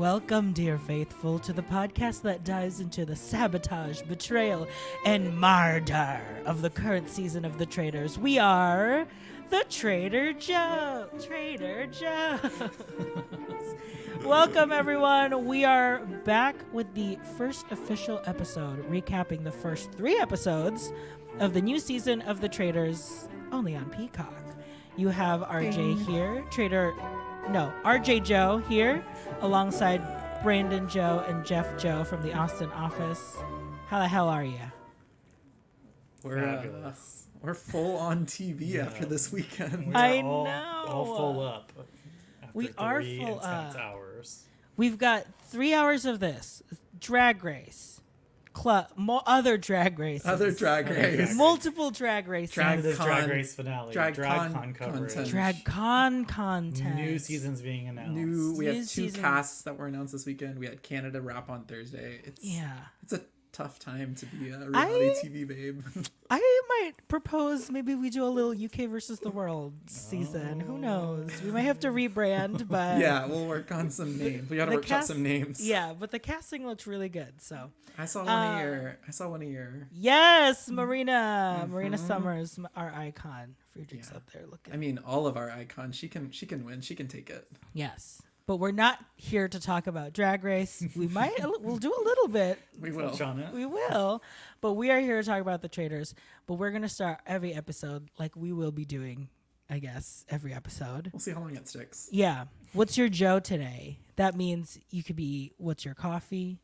Welcome, dear faithful, to the podcast that dives into the sabotage, betrayal, and murder of the current season of the Traitors. We are the Trader Joes. Welcome, everyone. We are back with the first official episode, recapping the first 3 episodes of the new season of the Traitors, only on Peacock. You have RJ here, RJ Joe here, alongside Brandon Joe and Jeff Joe from the Austin office. How the hell are you? We're full on TV after this weekend. I know. All full up. We are full up. Hours. We've got 3 hours of this. Drag Race. Other drag races. Multiple drag races. Drag race finale. Drag con coverage. Drag con content. New seasons being announced. We have 2 casts that were announced this weekend. We had Canada wrap on Thursday. It's a tough time to be a reality TV babe. I might propose maybe we do a little UK versus the world season. Who knows? We might have to rebrand, but yeah, we'll work on some names. We gotta workshop some names. Yeah, but the casting looks really good. So I saw one of your. Yes, Marina Summers, our icon. Friedrich's up there looking. I mean, all of our icons. She can win. She can take it. Yes. But we're not here to talk about Drag Race. We'll do a little bit. We will. But we are here to talk about the Traitors. But we're going to start every episode like we will be doing, I guess, every episode. We'll see how long it sticks. Yeah. What's your Joe today? That means you could be, what's your coffee?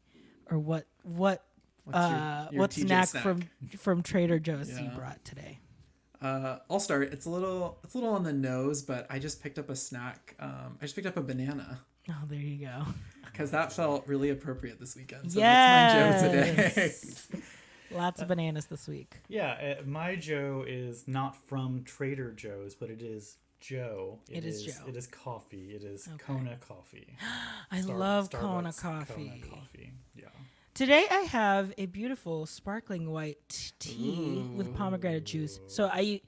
Or what snack from Trader Joe's you brought today? I'll start. It's a little on the nose, but I just picked up a snack. I just picked up a banana. Oh, there you go. Because that felt really appropriate this weekend. So yes! That's my Joe today. Lots of bananas this week. Yeah, my Joe is not from Trader Joe's, but it is Joe. It is Joe. It is coffee. It is Kona coffee. I love Kona coffee. Kona coffee. Yeah. Today I have a beautiful sparkling white tea with pomegranate juice. So I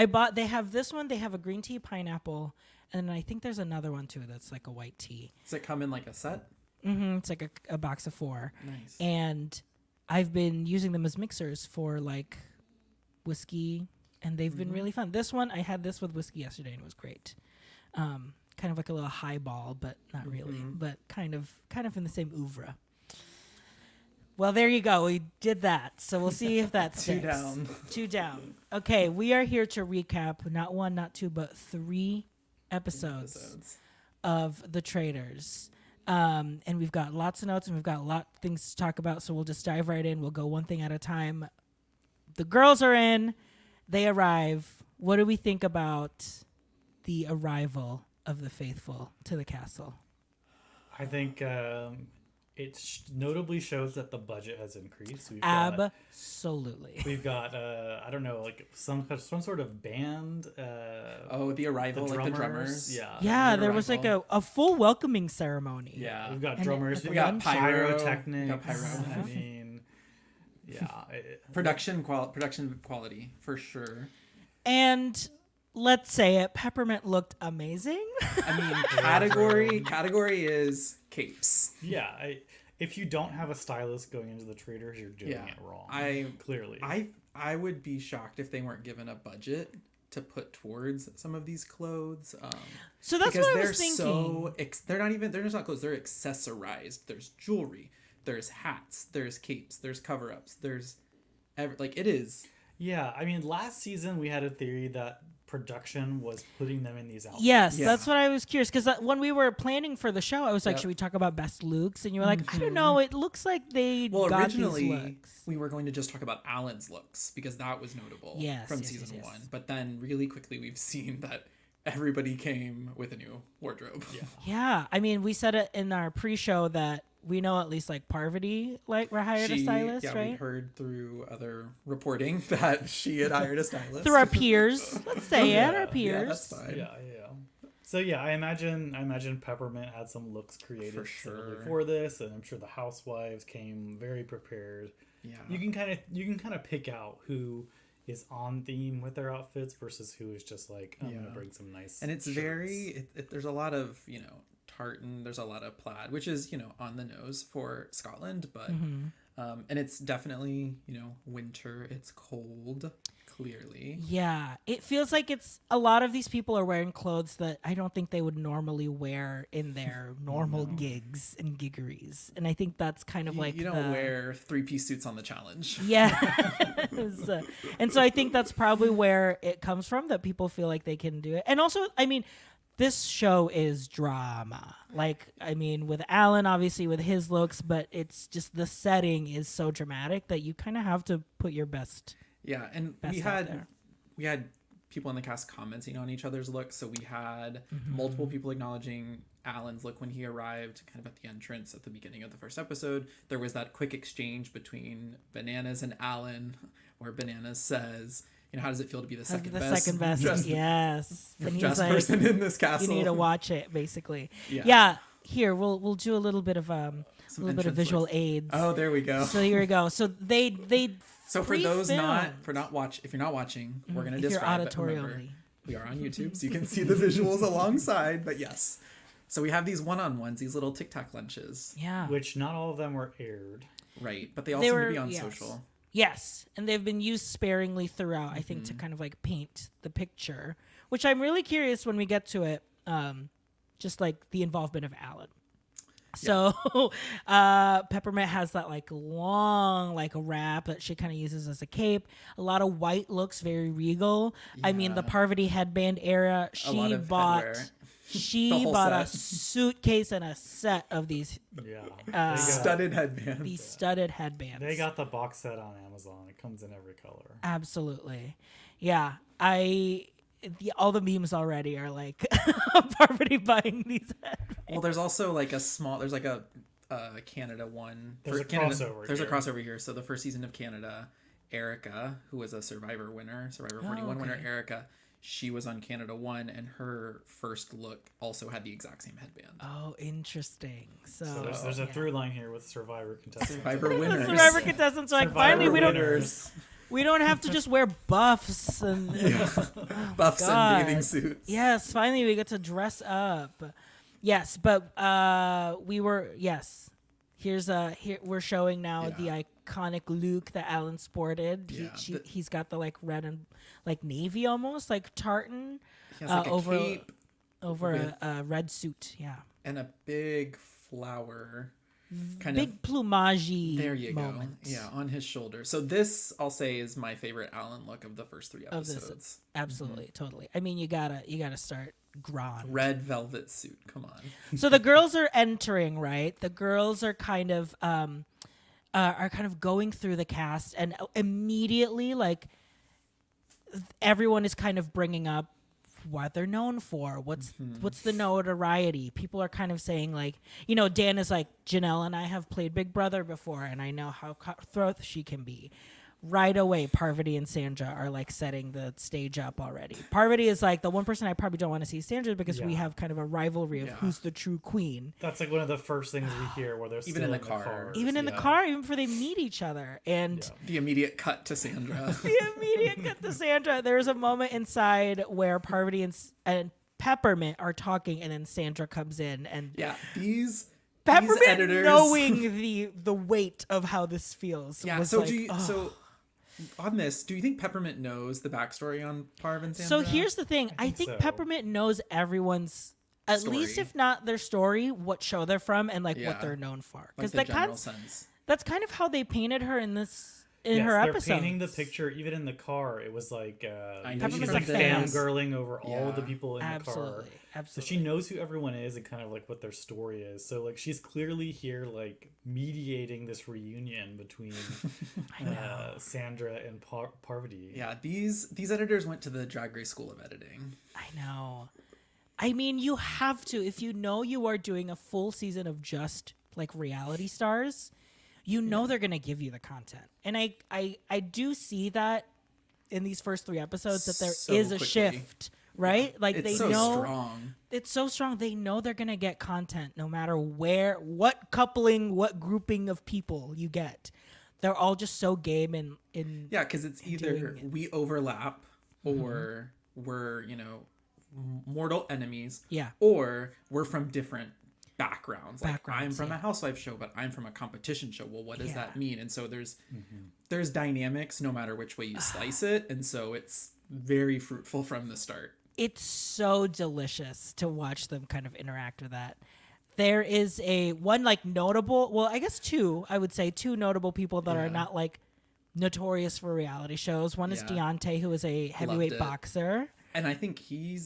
bought, they have this one, they have a green tea pineapple, and then I think there's another one too that's like a white tea. Does it come in like a set? Mm-hmm. It's like a box of 4. Nice. And I've been using them as mixers for like whiskey, and they've been really fun. This one, I had this with whiskey yesterday and it was great. Kind of like a little highball, but not really, but kind of in the same oeuvre. Well, there you go. We did that. So we'll see if that sticks. 2 down. Okay, we are here to recap not 1, not 2, but 3 episodes of The Traitors. And we've got lots of notes and we've got a lot of things to talk about. So we'll just dive right in. We'll go one thing at a time. The girls are in. They arrive. What do we think about the arrival of the faithful to the castle? I think... it notably shows that the budget has increased. Absolutely. We've got I don't know, like some sort of band. The arrival, like the drummers. Yeah, there was like a full welcoming ceremony. Yeah, we've got drummers. We got pyrotechnics. I mean, yeah, production quality for sure. And let's say it, Peppermint looked amazing. I mean, category is capes. Yeah, if you don't have a stylist going into the Traitors, you're doing it wrong. Clearly. I would be shocked if they weren't given a budget to put towards some of these clothes. So that's what I was thinking. They're just not clothes. They're accessorized. There's jewelry. There's hats. There's capes. There's cover-ups. It is. Yeah, I mean, last season we had a theory that production was putting them in these outfits. Yes, that's what I was curious, because when we were planning for the show, I was like, should we talk about best looks? And you were like, I don't know, it looks like they got originally these looks. We were going to just talk about Alan's looks because that was notable from season 1. But then really quickly we've seen that everybody came with a new wardrobe. Yeah, I mean, we said it in our pre-show that we know at least like Parvati hired a stylist, right? Yeah, we heard through other reporting that she had hired a stylist. Through our peers. Let's say it, our peers. Yeah, that's fine. Yeah. So yeah, I imagine Peppermint had some looks created for sure for this, and I'm sure the housewives came very prepared. Yeah. You can kind of pick out who is on theme with their outfits versus who is just like, I'm gonna bring some nice. And it's shirts. there's a lot of, tartan. There's a lot of plaid, which is, on the nose for Scotland, but and it's definitely, winter. It's cold, clearly. Yeah, it feels like it's a lot of these people are wearing clothes that I don't think they would normally wear in their normal gigs and giggeries, and I think that's kind of you don't wear 3-piece suits on the challenge. Yeah, and so I think that's probably where it comes from, that people feel like they can do it, and also, I mean, this show is drama. With Alan, obviously, with his looks, but it's just the setting is so dramatic that you kind of have to put your best. Yeah, and we had people in the cast commenting on each other's looks. So we had multiple people acknowledging Alan's look when he arrived, kind of at the entrance at the beginning of the first episode. There was that quick exchange between Bananas and Alan, where Bananas says, how does it feel to be the second best? Yes. And dressed person in this castle. You need to watch it, basically. Yeah. Here, we'll do a little bit of visual aids. Oh, there we go. So here we go. So they So for those if you're not watching, we're gonna describe it. Remember, we are on YouTube, so you can see the visuals alongside. But yes, so we have these one-on-ones, these little Tic Tac lunches. Yeah. Which not all of them were aired. Right, but they all seem to be on social. Yes, and they've been used sparingly throughout, I think, to kind of paint the picture, which I'm really curious when we get to it, just the involvement of Alan. Yeah. So Peppermint has that long wrap that she kind of uses as a cape. A lot of white looks, very regal. Yeah. I mean, the Parvati headband era, she bought a suitcase and a set of these studded headbands. These studded headbands. They got the box set on Amazon. It comes in every color. Absolutely. Yeah. All the memes already are Parvati buying these headbands. Well, there's also there's a Canada one. There's a crossover here. So the first season of Canada, Erica, who was a Survivor 41 winner, Erica, she was on Canada 1, and her first look also had the exact same headband. Oh, interesting. So there's a through line here with Survivor contestants. Survivor winners. Survivor contestants. So finally we don't have to just wear buffs and buffs and bathing suits. Yes, finally we get to dress up. Yes, but we're showing now the iconic Luke that Alan sported. He's got the red and navy almost tartan over cape over a red suit. Yeah, and a big flower. Big plumage. There you moment. go. Yeah, on his shoulder. So this, I'll say, is my favorite Alan look of the first 3 episodes. Absolutely, totally. I mean, you gotta start grand. Red velvet suit. Come on. So the girls are entering, right? The girls are kind of going through the cast, and immediately everyone is kind of bringing up what they're known for. What's the notoriety? People are kind of saying Dan is Janelle and I have played Big Brother before, and I know how cutthroat she can be. Right away, Parvati and Sandra are setting the stage up already. Parvati is the one person I probably don't want to see Sandra because we have kind of a rivalry of who's the true queen. That's one of the first things we hear where they're even still in the car. Even in the car, even before they meet each other. And the immediate cut to Sandra. There's a moment inside where Parvati and Peppermint are talking, and then Sandra comes in, and Peppermint editors, knowing the weight of how this feels. Yeah. So on this, do you think Peppermint knows the backstory on Parv and Sandra? So here's the thing. I think Peppermint knows everyone's, at least if not their story, what show they're from and what they're known for. Because that's kind of how they painted her in this. Her episodes. They're painting the picture. Even in the car, it was she's fangirling over all the people in the car. Absolutely. So she knows who everyone is and kind of what their story is. So she's clearly here mediating this reunion between Sandra and Parvati. Yeah, these editors went to the Drag Race School of Editing. I know. I mean, you have to, if you know you are doing a full season of just reality stars. They're going to give you the content. And I do see that in these first 3 episodes that there is a shift, right? It's they know strong. It's so strong. They know they're going to get content no matter what coupling, what grouping of people you get. They're all just so game in because it's either we overlap or we're, mortal enemies. Yeah. Or we're from different backgrounds. Like, I'm from a housewife show, but I'm from a competition show. Well, what does that mean? And so there's dynamics no matter which way you slice it. And so it's very fruitful from the start. It's so delicious to watch them kind of interact with that. There is one like notable, well, I guess I would say two notable people that are not like notorious for reality shows. One is Deontay, who is a heavyweight boxer. And I think he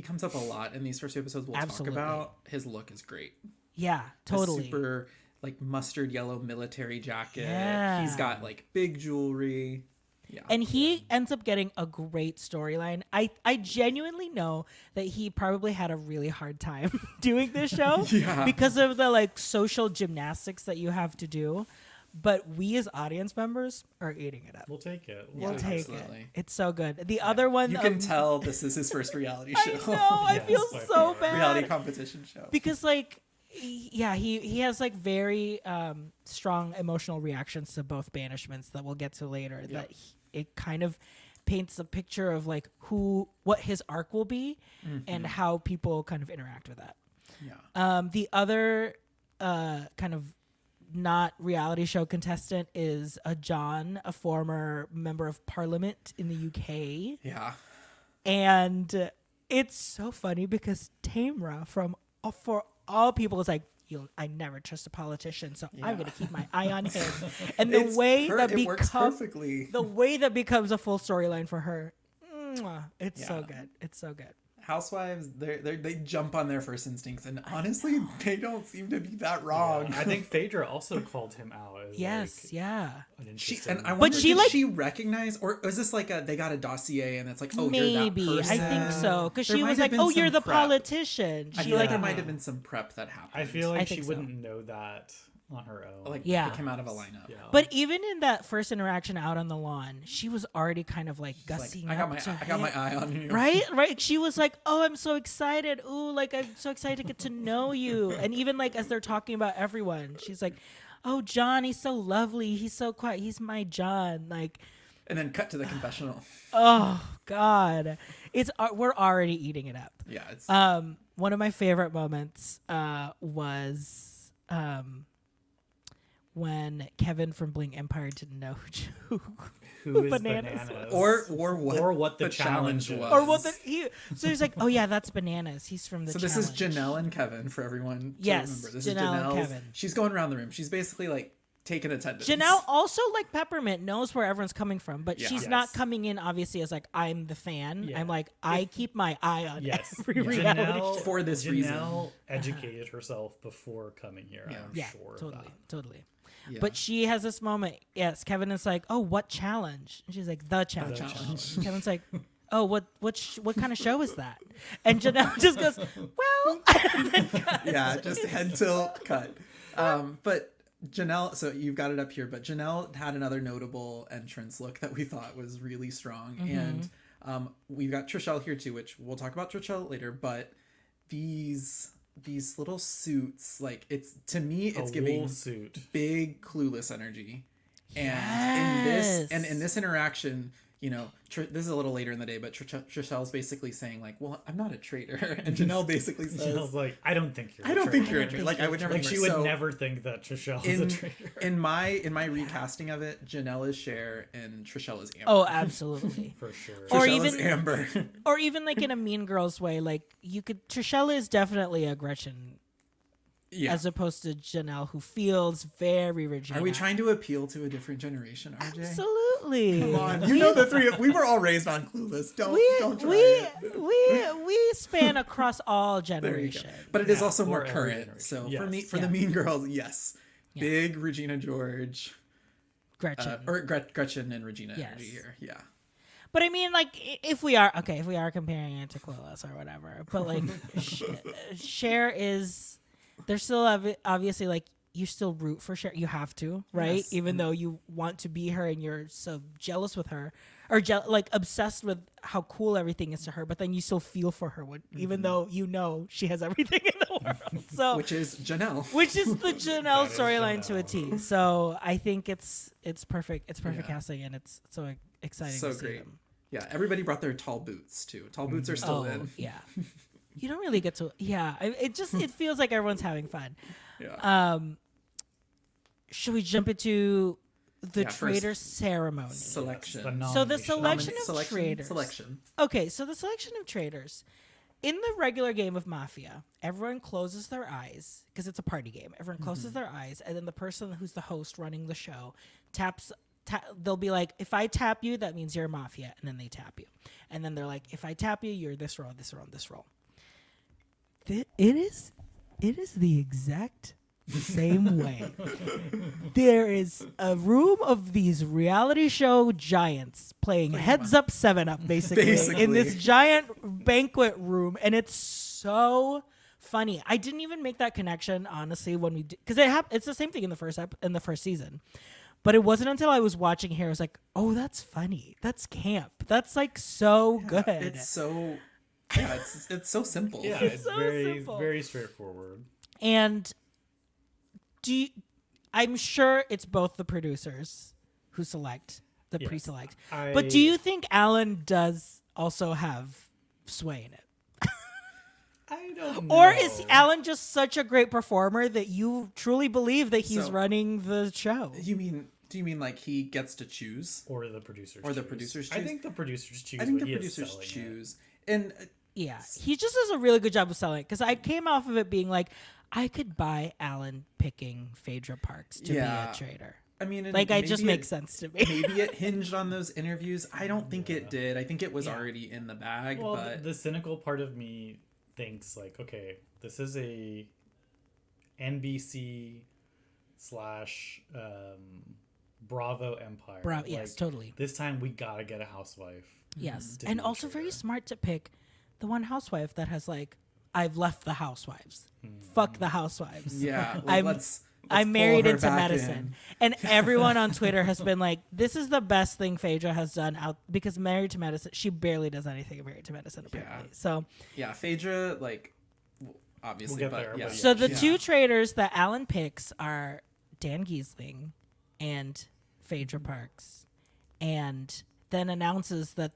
comes up a lot in these first two episodes we'll talk about. His look is great. Yeah, totally. A super like mustard yellow military jacket. Yeah. He's got like big jewelry. Yeah. And he ends up getting a great storyline. I genuinely know that he probably had a really hard time doing this show because of the like social gymnastics that you have to do. But we as audience members are eating it up. We'll take it. We'll take it. It's so good. The other one... You can tell this is his first reality show. I know. I feel so bad. Reality competition show. Because like... he has like very strong emotional reactions to both banishments that we'll get to later. That it kind of paints a picture of like what his arc will be and how people kind of interact with that. The other kind of not reality show contestant is John, a former member of Parliament in the UK. Yeah, and it's so funny because Tamra for all people is like, I never trust a politician, so I'm going to keep my eye on him. And the way that becomes a full storyline for her, it's so good. It's so good. Housewives, they jump on their first instincts, and honestly, they don't seem to be that wrong. I think Phaedra also called him out. As did she recognize, or is this like they got a dossier and it's like, oh, maybe, you're that person? I think so, because she was like, oh, you're the politician. I feel like there might have been some prep that happened. I feel like she wouldn't know that on her own. Like, it came out of a lineup. Yeah. But even in that first interaction out on the lawn, she was already kind of like gussing I got my eye on you. Right? She was like, oh, I'm so excited. Ooh, like, I'm so excited to get to know you. And even like as they're talking about everyone, she's like, oh, John, he's so lovely. He's so quiet. He's my John. Like, and then cut to the confessional. Oh, God. We're already eating it up. Yeah. It's one of my favorite moments was when Kevin from Bling Empire didn't know who is bananas. Or what the challenge was. So he's like, oh yeah, that's bananas. He's from the challenge. So this is Janelle and Kevin for everyone to remember. This is Janelle and Kevin. She's going around the room. She's basically like taking attendance. Janelle also, like Peppermint, knows where everyone's coming from, but she's not coming in obviously as like, I'm the fan. Yeah. I'm like, I keep my eye on every reality show. For this reason. Janelle educated herself before coming here. I'm sure totally. Yeah. But she has this moment. Yes, Kevin is like, "Oh, what challenge?" And she's like, "The challenge." And Kevin's like, "Oh, what kind of show is that?" And Janelle just goes, "Well," just head tilt cut. But Janelle, so you've got it up here. But Janelle had another notable entrance look that we thought was really strong, and we've got Trishelle here too, which we'll talk about Trishelle later. But these little suits, like, it's, to me, it's giving big Clueless energy. And in this interaction, you know, this is a little later in the day, but Trishelle's basically saying like, well, I'm not a traitor. And Janelle basically says, Janelle's like, I don't think you're a traitor. Like, I would never think she would never think that Trishelle is a traitor. In my recasting of it, Janelle is Cher and Trishelle is Amber. Oh, absolutely. For sure. Trishelle is Amber. Or even like in a Mean Girls way, like Trishelle is definitely a Gretchen. Yeah. As opposed to Janelle, who feels very Regina. Are we trying to appeal to a different generation, RJ? Absolutely. Come on. You know the three of we were all raised on Clueless. Don't try it. We span across all generations. But it is also more current. So for the Mean Girls, yes. Yeah. Big Regina George. Gretchen. Or Gretchen and Regina energy here. Yeah. But I mean, like, if we are comparing it to Clueless or whatever, but like Cher is... There's still obviously, like, you still root for Cher. You have to, right? Yes. Even though you want to be her and you're so jealous with her or like obsessed with how cool everything is to her, but then you still feel for her even though you know she has everything in the world. So which is Janelle. Which is the Janelle storyline to a T. So I think it's perfect. It's perfect casting, and it's so exciting to see them. Yeah, everybody brought their tall boots too. Tall boots are still in. Yeah. You don't really get to. Yeah, it feels like everyone's having fun. Yeah. Should we jump into the traitor ceremony? Selection. So the selection of traitors. Selection. Okay, so the selection of traitors. In the regular game of Mafia, everyone closes their eyes because it's a party game. Everyone closes their eyes, and then the person who's the host running the show taps. They'll be like, if I tap you, that means you're a Mafia, and then they tap you. And then they're like, if I tap you, you're this row, this row, this row. It is the exact same way. There is a room of these reality show giants playing Heads Up 7-Up, basically, in this giant banquet room, and it's so funny. I didn't even make that connection, honestly, when we did, because it's the same thing in the first season. But it wasn't until I was watching here, I was like, oh, that's funny. That's camp. That's like so good. It's so, it's so simple. Yeah, it's so very, very straightforward. And I'm sure it's both the producers who select, pre-select. But do you think Alan does also have sway in it? I don't know. Or is Alan just such a great performer that you truly believe that he's running the show? Do you mean like he gets to choose? Or the producers Or the producers choose? I think the producers choose. I think the producers choose. And yeah, he just does a really good job of selling it. Because I came off of it being like, I could buy Alan picking Phaedra Parks to be a traitor. I mean, like, it just makes sense to me. Maybe it hinged on those interviews. I don't think it did. I think it was already in the bag. Well, but the cynical part of me thinks like, okay, this is a NBC / Bravo empire. Yes, totally. This time we gotta get a housewife. Yes, and also very smart to pick the one housewife that has like, I've left the housewives. Fuck the housewives. Yeah, I'm married into medicine. And everyone on Twitter has been like, this is the best thing Phaedra has done out, because Married to Medicine, she barely does anything in Married to Medicine, apparently. Yeah. So yeah, Phaedra, like, obviously, we'll get there, So the two traitors that Alan picks are Dan Giesling and Phaedra Parks, and then announces that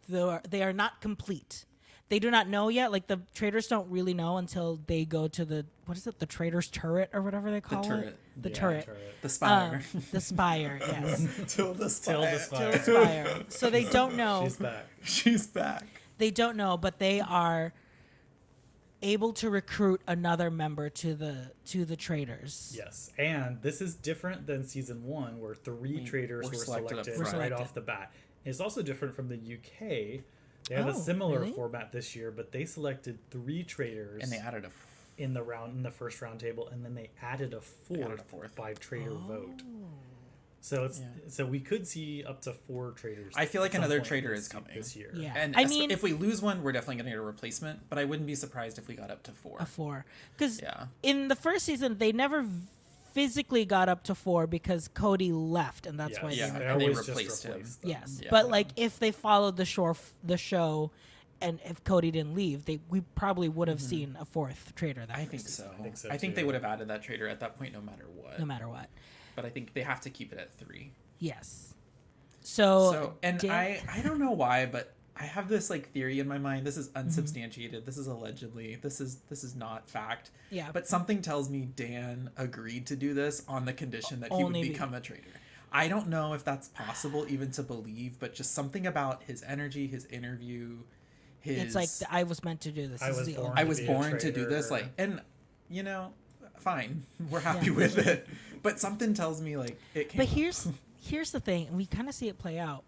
they are not complete. They do not know yet. Like, the traitors don't really know until they go to the traitors turret or whatever they call it. The turret. The spire. The spire, yes. Till the spire. Spire. So they don't know. She's back. They don't know, but they are able to recruit another member to the traitors. Yes, and this is different than season 1, where 3 traitors were selected right off the bat. It's also different from the UK. They have a similar format this year, but they selected 3 traitors, and they added in the first round table, and then they added a fourth by traitor vote. So so we could see up to 4 traitors. I feel like another traitor is coming this year. Yeah, and I mean, if we lose one, we're definitely going to get a replacement. But I wouldn't be surprised if we got up to 4. A 4, because in the first season they never physically got up to 4 because Cody left, and that's why they replaced him. Yes, but like, if they followed the show, and if Cody didn't leave, we probably would have seen a 4th traitor. I think so. I think they would have added that traitor at that point, no matter what. But I think they have to keep it at 3. Yes. So I don't know why, but I have this like theory in my mind. This is unsubstantiated. This is allegedly. This is not fact. Yeah. But something tells me Dan agreed to do this on the condition that he would become a traitor. I don't know if that's possible even to believe, but just something about his energy, his interview, it's like, I was meant to do this. I was born to do this. Like, and fine, we're happy with it. But something tells me like it can't. But here's the thing, and we kind of see it play out.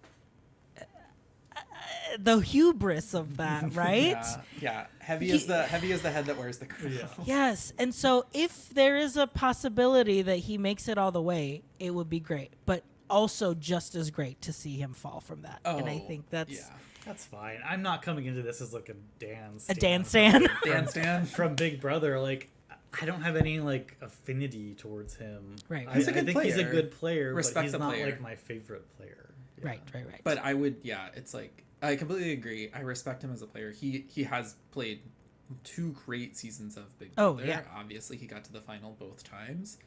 The hubris of that, right? Yeah. Heavy is the head that wears the crown. Yeah. Yes, and so if there is a possibility that he makes it all the way, it would be great. But also just as great to see him fall from that. And I think that's fine. I'm not coming into this as like a Dan stan from Big Brother. Like, I don't have any like affinity towards him. Right. I think he's a good player, but he's not player. like my favorite player. Yeah. Right. But I would, it's like, I completely agree. I respect him as a player. He has played 2 great seasons of Big Brother. Yeah. Obviously, he got to the final both times.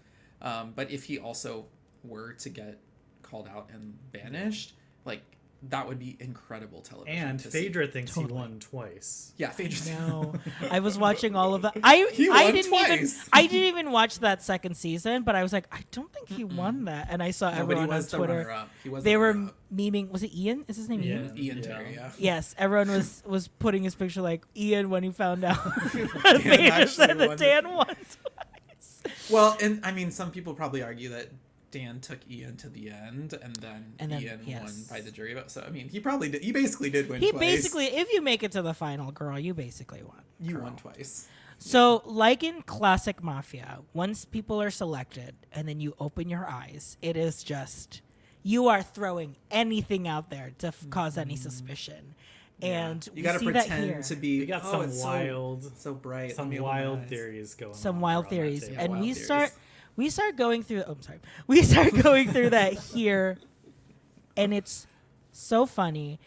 But if he also were to get called out and banished, like, that would be incredible television. And Phaedra thinks he won twice. Yeah, Phaedra. No, I was watching all of that. I didn't even watch that second season, but I was like, I don't think he won that. And I saw everyone on Twitter. They were memeing. Was it Ian? Is his name Ian? Ian Terry. Yeah. Yes, everyone was putting his picture like Ian when he found out. Phaedra said that Dan won twice. Well, and I mean, some people probably argue that Dan took Ian to the end, and then Ian won by the jury vote. So I mean, he basically did win. If you make it to the final, girl, you basically won. You won twice. So, like in classic Mafia, once people are selected, and then you open your eyes, it is just you are throwing anything out there to cause any suspicion. Yeah. And you got to pretend to be. We got some wild, so bright, some wild theories going. Some wild theories, and we start going through. Oh, I'm sorry. We start going through that here, and it's so funny.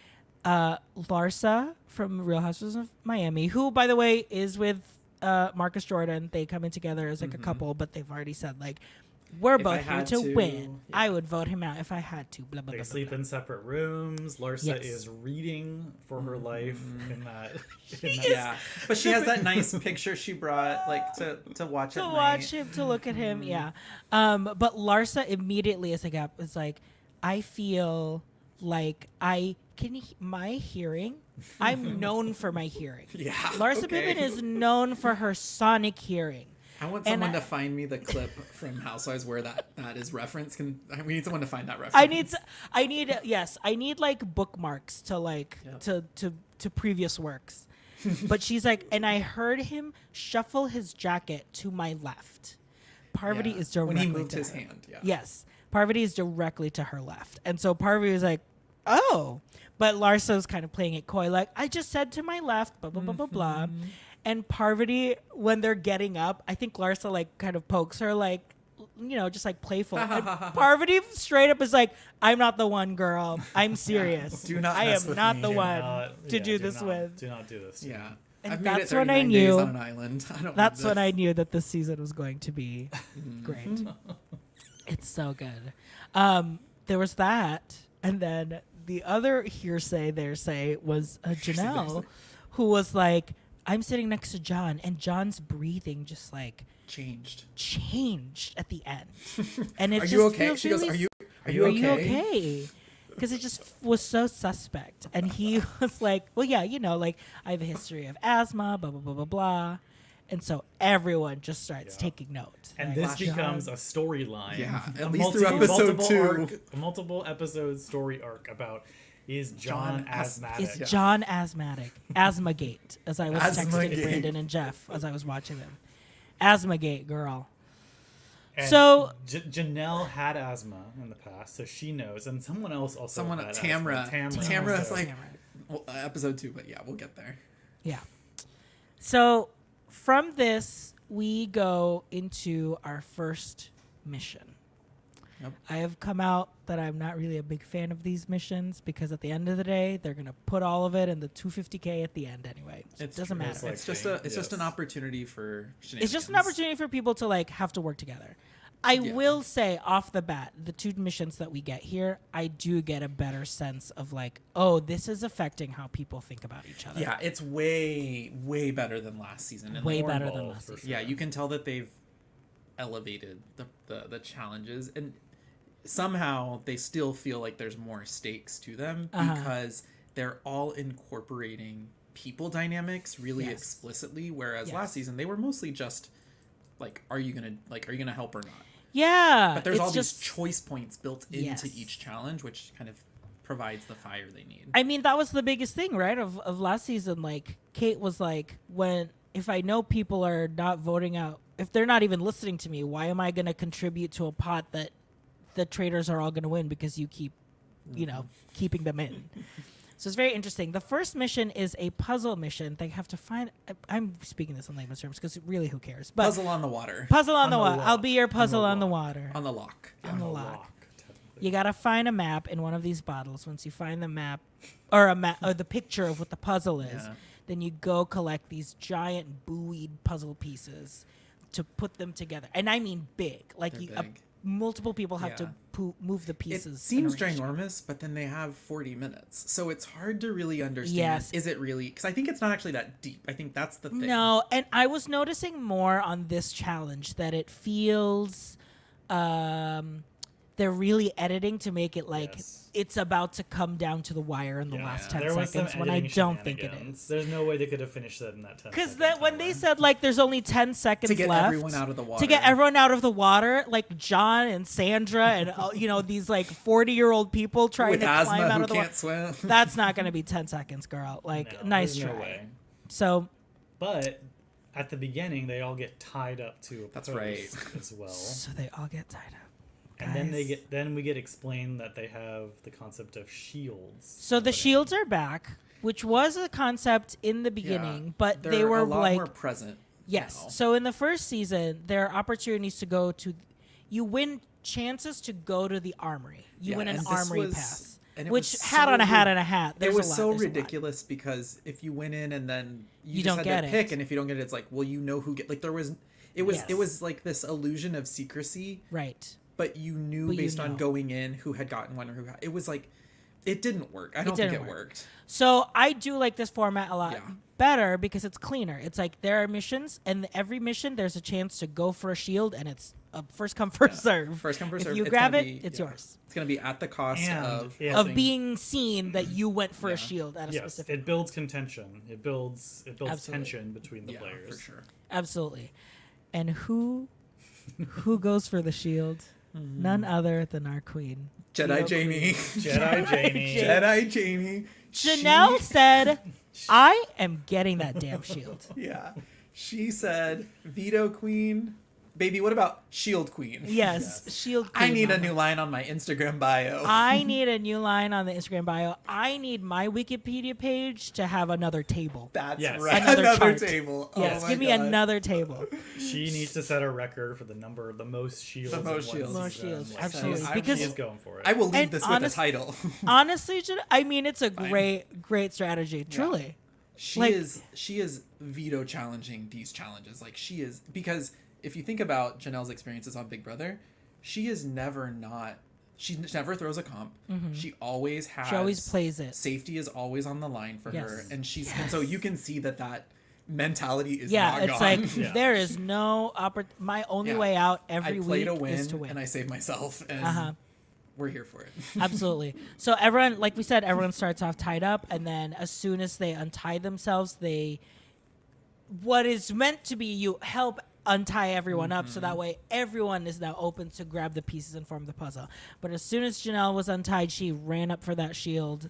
Larsa from Real Housewives of Miami, who, by the way, is with Marcus Jordan. They come in together as like a couple, but they've already said like, we're both here to win. Yeah. I would vote him out if I had to. Blah, blah, they blah, sleep blah. in separate rooms. Larsa is reading for her life in that. Yeah, but she has that nice picture she brought like to watch at night. Watch him, to look at him. Yeah, but Larsa immediately is like, I feel like my hearing. I'm known for my hearing. Yeah, Larsa Pippen is known for her sonic hearing. I want someone to find me the clip from Housewives where that is referenced. We need someone to find that reference. I need like bookmarks to like to previous works. But she's like, and I heard him shuffle his jacket to my left. Parvati is directly when he moved to his her. hand. Yeah. Yes, Parvati is directly to her left, and so Parvati was like, oh, but Larsa's kind of playing it coy, like I just said to my left, blah blah blah blah blah. And Parvati, when they're getting up, I think Larsa like kind of pokes her, like, just like playful. And Parvati straight up is like, "I'm not the one, girl. I'm serious. Do not. I am not the one to do this with. Do not do this. Yeah." And that's when I knew. On an island. That's when I knew that this season was going to be great. It's so good. There was that, and then the other hearsay was Janelle, who was like, I'm sitting next to John, and John's breathing just like changed at the end. And it are you okay? She goes, "Are you okay?" Because it just was so suspect. And he was like, "Well, yeah, like I have a history of asthma, blah blah blah blah blah." And so everyone just starts taking notes. And this becomes a storyline. Yeah, at least through episode 2. A multiple episode story arc about. Is John asthmatic? Is John asthmatic? Asthmagate, as I was texting Brandon and Jeff as I was watching them. Asthmagate, girl. And so Janelle had asthma in the past, so she knows, and someone else also. Had Tamra. Tamra is like episode 2, but yeah, we'll get there. Yeah. So from this, we go into our first mission. Yep. I have come out that I'm not really a big fan of these missions because at the end of the day, they're gonna put all of it in the $250K at the end anyway. So it doesn't matter. It's just an opportunity for shenanigans. It's just an opportunity for people to like have to work together. I will say off the bat, the 2 missions that we get here, I do get a better sense of like, oh, this is affecting how people think about each other. Yeah, it's way, way better than last season. And way better than last season. Yeah, you can tell that they've elevated the challenges, and somehow they still feel like there's more stakes to them because they're all incorporating people dynamics really explicitly, whereas last season they were mostly just like, are you gonna help or not? Yeah, but there's all these choice points built into each challenge, which kind of provides the fire they need. I mean, that was the biggest thing, right, of last season. Like, Kate was like, if I know people are not voting out, if they're not even listening to me, why am I going to contribute to a pot that the traitors are all going to win because you keep, keeping them in? So it's very interesting. The first mission is a puzzle mission. They have to find... I'm speaking this in layman's terms because really, who cares? But puzzle on the water. Puzzle on the water. I'll be your puzzle on the water. On the lock. Yeah. On the lock. You got to find a map in one of these bottles. Once you find the map, or the picture of what the puzzle is, then you go collect these giant buoyed puzzle pieces to put them together. And I mean big. Like multiple people have to move the pieces. It seems ginormous, but then they have 40 minutes. So it's hard to really understand. Yes. Is it really? Because I think it's not actually that deep. I think that's the thing. No, and I was noticing more on this challenge that it feels they're really editing to make it like it's about to come down to the wire in the last 10 seconds when I don't think it is. There's no way they could have finished that in that 10 seconds. Because when they said like there's only 10 seconds left. To get everyone out of the water. To get everyone out of the water, like John and Sandra and, these like 40-year-old people trying with to asthma climb out who of the can't water. swim. That's not going to be 10 seconds, girl. Like, nice try. No way. So. But at the beginning, they all get tied up to a post as well. So they all get tied up. And then we get explained that they have the concept of shields. So the shields are back, which was a concept in the beginning, but they were a lot like more present. Yes. Now. So in the first season, there are opportunities to go to. You win chances to go to the armory. You win an armory pass, which hat on a hat and a hat. It was so ridiculous because if you went in and then you just don't had get to pick, and if you don't get it, it's like, well, you know who get. Like there was, it was like this illusion of secrecy, right? But you knew based on going in who had gotten one or who had. It was like, it didn't work. I don't think it worked. So I do like this format a lot better because it's cleaner. It's like there are missions, and every mission there's a chance to go for a shield, and it's a first come first serve. First come first serve. If you grab it, it's yours. It's going to be at the cost of being seen that you went for a shield at a specific. It builds contention. It builds tension between the players. For sure. Absolutely. And who goes for the shield? None other than our queen. Jedi Jamie. Jedi Jamie. Janelle said, I am getting that damn shield. Yeah. She said, Veto Queen. Baby, what about Shield Queen? Yes, Shield Queen. I need a new line on my Instagram bio. I need a new line on the Instagram bio. I need my Wikipedia page to have another table. That's right. Another table. Yes, give me another table. She needs to set a record for the most shields. Most shields. Absolutely. Because she's going for it. I will leave this with a title. Honestly, I mean, it's a great strategy. Truly. She is veto challenging these challenges. Like she is, because if you think about Janelle's experiences on Big Brother, she never throws a comp. Mm-hmm. She always plays it. Safety is always on the line for her. And and so you can see that mentality is not gone. Like there is no my only way out every week is to win. And I save myself and we're here for it. Absolutely. So everyone, like we said, everyone starts off tied up, and then as soon as they untie themselves, what is meant to be you help untie everyone up, so that way everyone is now open to grab the pieces and form the puzzle. But as soon as Janelle was untied, she ran up for that shield.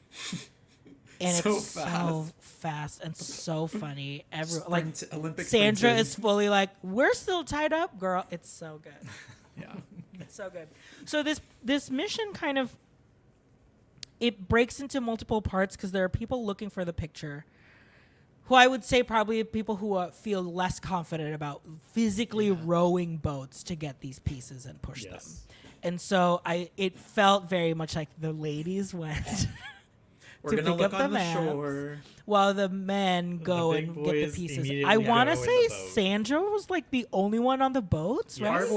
And so fast and so funny. Olympic Sandra is fully like, we're still tied up, girl. It's so good. Yeah. It's so good. So this mission kind of, it breaks into multiple parts because there are people looking for the picture who I would say probably people who feel less confident about physically rowing boats to get these pieces and push them. And so it felt very much like the ladies went We're to pick up the shore while the men go and get the pieces. I want to say Sandra was like the only one on the boats, right?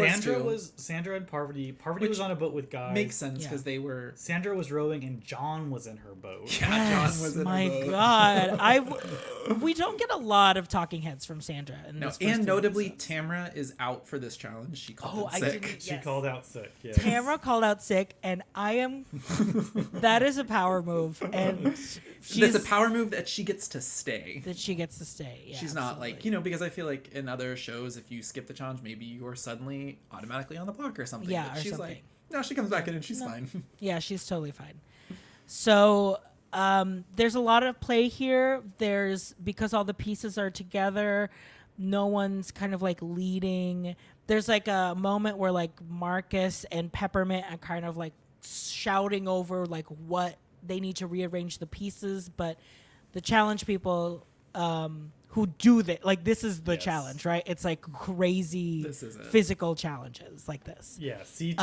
Sandra and Parvati. Parvati was on a boat with guys. Makes sense because they were. Sandra was rowing and John was in her boat. Yeah, John was in her boat. My God, we don't get a lot of talking heads from Sandra. And notably, Tamra is out for this challenge. She called sick. She called out sick. Yes. Tamra called out sick, and I am. That is a power move, and it's a power move that she gets to stay. Yeah, she's not like, because I feel like in other shows, if you skip the challenge, maybe you're suddenly automatically on the block or something. Yeah, but she's like, no, she comes back in and she's fine. Yeah, she's totally fine. So there's a lot of play here. Because all the pieces are together, no one's kind of like leading. There's like a moment where like Marcus and Peppermint are kind of like shouting over like what they need to rearrange the pieces, but the challenge people who do that, like this is the challenge, right? It's like crazy physical challenges like this. Yeah, CT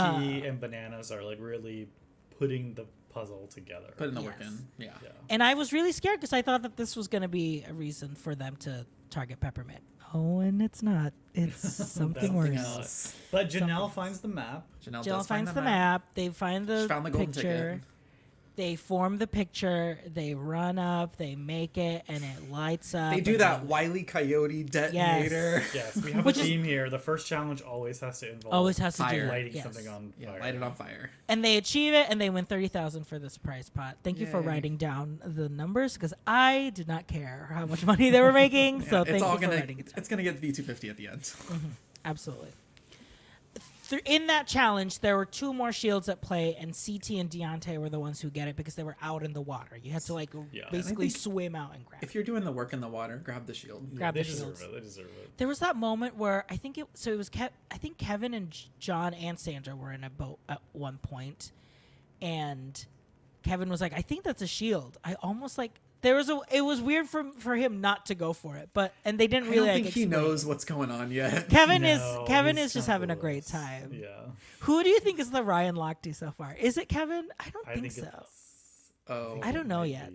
and Bananas are like really putting the puzzle together. Putting the work in. Yeah. And I was really scared because I thought that this was going to be a reason for them to target Peppermint. Oh, and it's not. It's something worse. Else. But Janelle finds the map. Janelle finds the map. They find the she found the golden picture. ticket. They form the picture. They run up. They make it, and it lights up. They do that Wile E. Coyote detonator. Yes, we have a theme here. The first challenge always has to involve lighting something on fire. Light it on fire. And they achieve it, and they win $30,000 for this prize pot. Thank you for writing down the numbers, because I did not care how much money they were making. So thank you for writing it down. It's gonna get the V250 at the end. Absolutely. In that challenge, there were 2 more shields at play, and CT and Deontay were the ones who get it because they were out in the water. You had to basically swim out and grab it. If you're doing the work in the water, grab the shield. Grab the shield. They deserve it. There was that moment where I think Kevin and John and Sandra were in a boat at one point, and Kevin was like, "I think that's a shield." I almost like. It was weird for him not to go for it, and they didn't really. I don't think he knows what's going on yet. Kevin is just having a great time. Yeah. Who do you think is the Ryan Lochte so far? Is it Kevin? I don't think so. I don't know yet.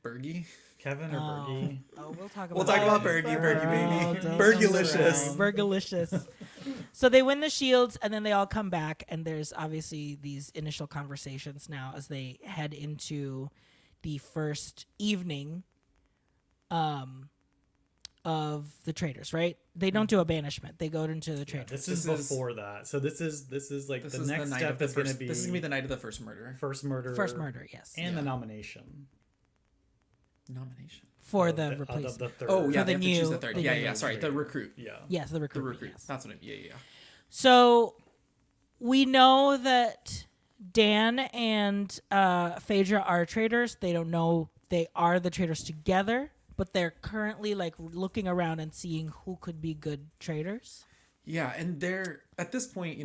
Bergie? Kevin or Bergie? Oh, we'll talk about Bergie. Bergie baby. Bergalicious. Bergalicious. So they win the shields, and then they all come back, and there's obviously these initial conversations now as they head into the first evening of the Traitors, right? They don't do a banishment. They go into the Traitors. This is before that. So this is like the next step is going to be... This is going to be the night of the first murder. First murder, yes. And the nomination. For the replacement. The third. Oh, yeah, they have to choose the third. Yeah, sorry, the recruit. Yeah. Yes, the recruit. The recruit. Yes. That's what it is. Yeah. So we know that Dan and Phaedra are traitors. They don't know they are the traitors together, but they're currently like looking around and seeing who could be good traitors. Yeah, and they're at this point,